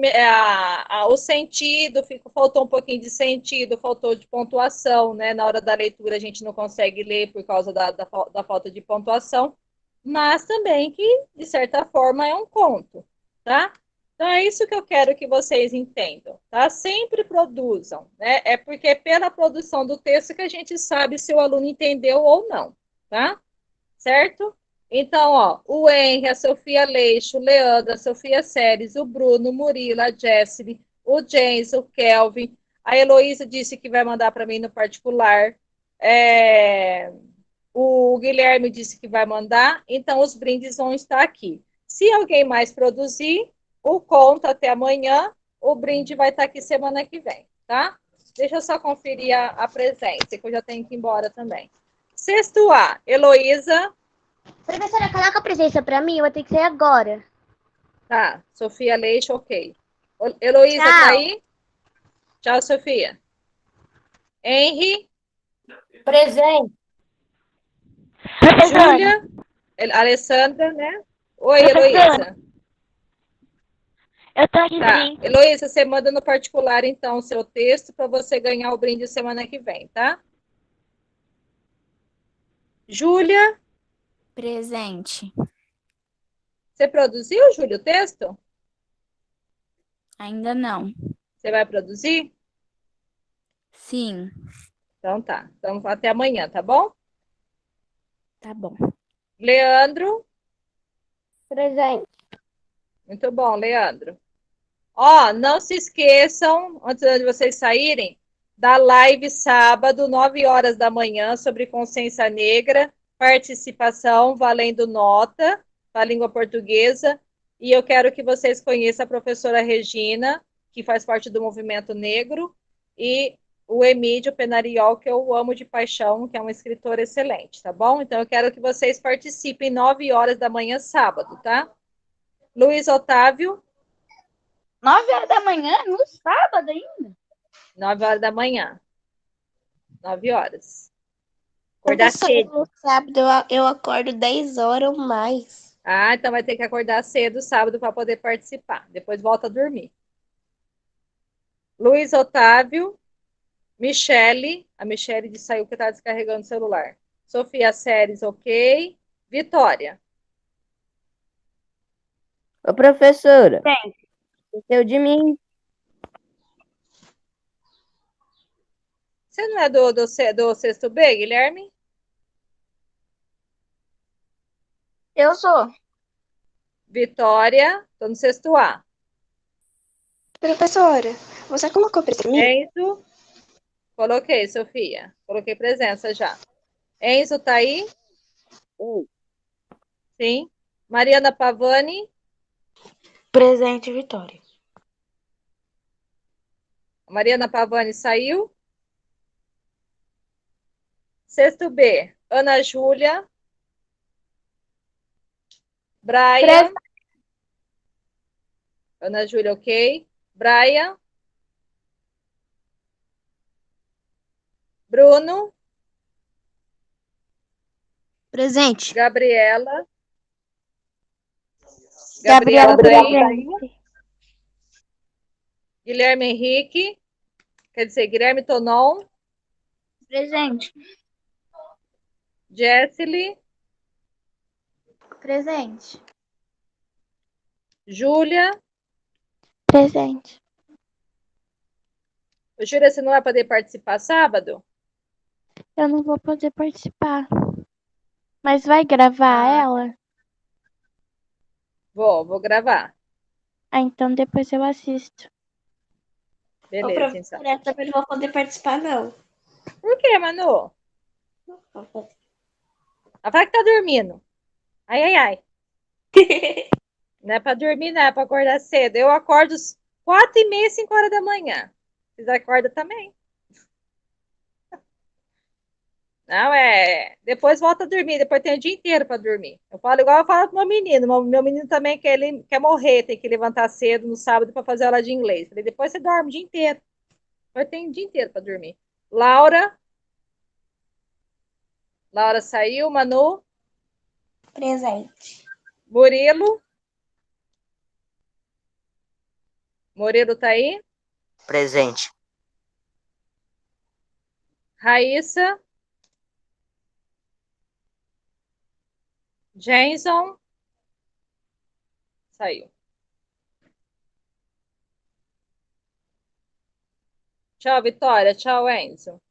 o sentido, faltou um pouquinho de sentido, faltou de pontuação, né? Na hora da leitura a gente não consegue ler por causa da falta de pontuação, mas também que, de certa forma, é um conto, tá? Então, é isso que eu quero que vocês entendam, tá? Sempre produzam, né? É porque é pela produção do texto que a gente sabe se o aluno entendeu ou não, tá? Certo? Então, ó, o Henry, a Sofia Leixo, o Leandro, a Sofia Seres, o Bruno, o Murilo, a Jessie, o James, o Kelvin, a Heloísa disse que vai mandar para mim no particular, o Guilherme disse que vai mandar, então os brindes vão estar aqui. Se alguém mais produzir, o conto até amanhã, o brinde vai estar aqui semana que vem, tá? Deixa eu só conferir a presença, que eu já tenho que ir embora também. Sexto A, Heloísa. professora, coloca a presença pra mim, eu vou ter que sair agora. Tá, Sofia Leite, ok. Heloísa, Tchau. tá aí? Tchau, Sofia. Henry. Presente. Júlia. Alessandra, né? Oi, Heloísa. Eu tô aqui, Tá, sim. Heloísa, você manda no particular, então, o seu texto para você ganhar o brinde semana que vem, tá? Júlia. Presente. Você produziu, Júlia, o texto? Ainda não. Você vai produzir? Sim. Então tá. Então até amanhã, tá bom? Tá bom. Leandro. Presente. Muito bom, Leandro. Ó, não se esqueçam, antes de vocês saírem, da live sábado, 9 horas da manhã, sobre consciência negra, participação valendo nota para a língua portuguesa. E eu quero que vocês conheçam a professora Regina, que faz parte do movimento negro, e o Emílio Penariol, que eu amo de paixão, que é um escritor excelente, tá bom? Então eu quero que vocês participem 9 horas da manhã, sábado, tá? Luiz Otávio. 9 horas da manhã, no sábado ainda? 9 horas da manhã. 9 horas. Acordar cedo. No sábado eu acordo 10 horas ou mais. Ah, então vai ter que acordar cedo sábado para poder participar. Depois volta a dormir. Luiz Otávio. Michele. A Michele saiu que está descarregando o celular. Sofia Séries, ok. Vitória. Ô, professora. Esqueceu de mim. Você não é do sexto B, Guilherme? Eu sou. Vitória, estou no sexto A. Professora, você colocou para mim? Enzo. Coloquei, Sofia. Coloquei presença já. Enzo tá aí? Sim. Mariana Pavani. Presente, Vitória. Mariana Pavani saiu. Sexto B, Ana Júlia. Brian. Ana Júlia, ok. Brian. Bruno. Presente. Gabriela. Gabriela presente. Guilherme Henrique. Quer dizer, Guilherme Tonon. Presente. Jessely. Presente. Júlia. Presente. Júlia, você não vai poder participar sábado? Eu não vou poder participar. Mas vai gravar ela? Vou gravar. Ah, então depois eu assisto. Beleza, então. Eu também não vou poder participar, não. Por que, Manu? Ela fala que tá dormindo. Ai, ai, ai. Não é pra dormir, não. É pra acordar cedo. Eu acordo 4h30, 5 horas da manhã. Vocês acordam também. Não, depois volta a dormir. Depois tem o dia inteiro pra dormir. Eu falo igual eu falo pro meu menino. Meu menino também quer morrer. Tem que levantar cedo no sábado pra fazer aula de inglês. Falei, depois você dorme o dia inteiro. Depois tem o dia inteiro pra dormir. Laura. Laura saiu. Manu. Presente. Murilo. Murilo tá aí? Presente. Raíssa. Jason. Saiu. Tchau, Vitória. Tchau, Enzo.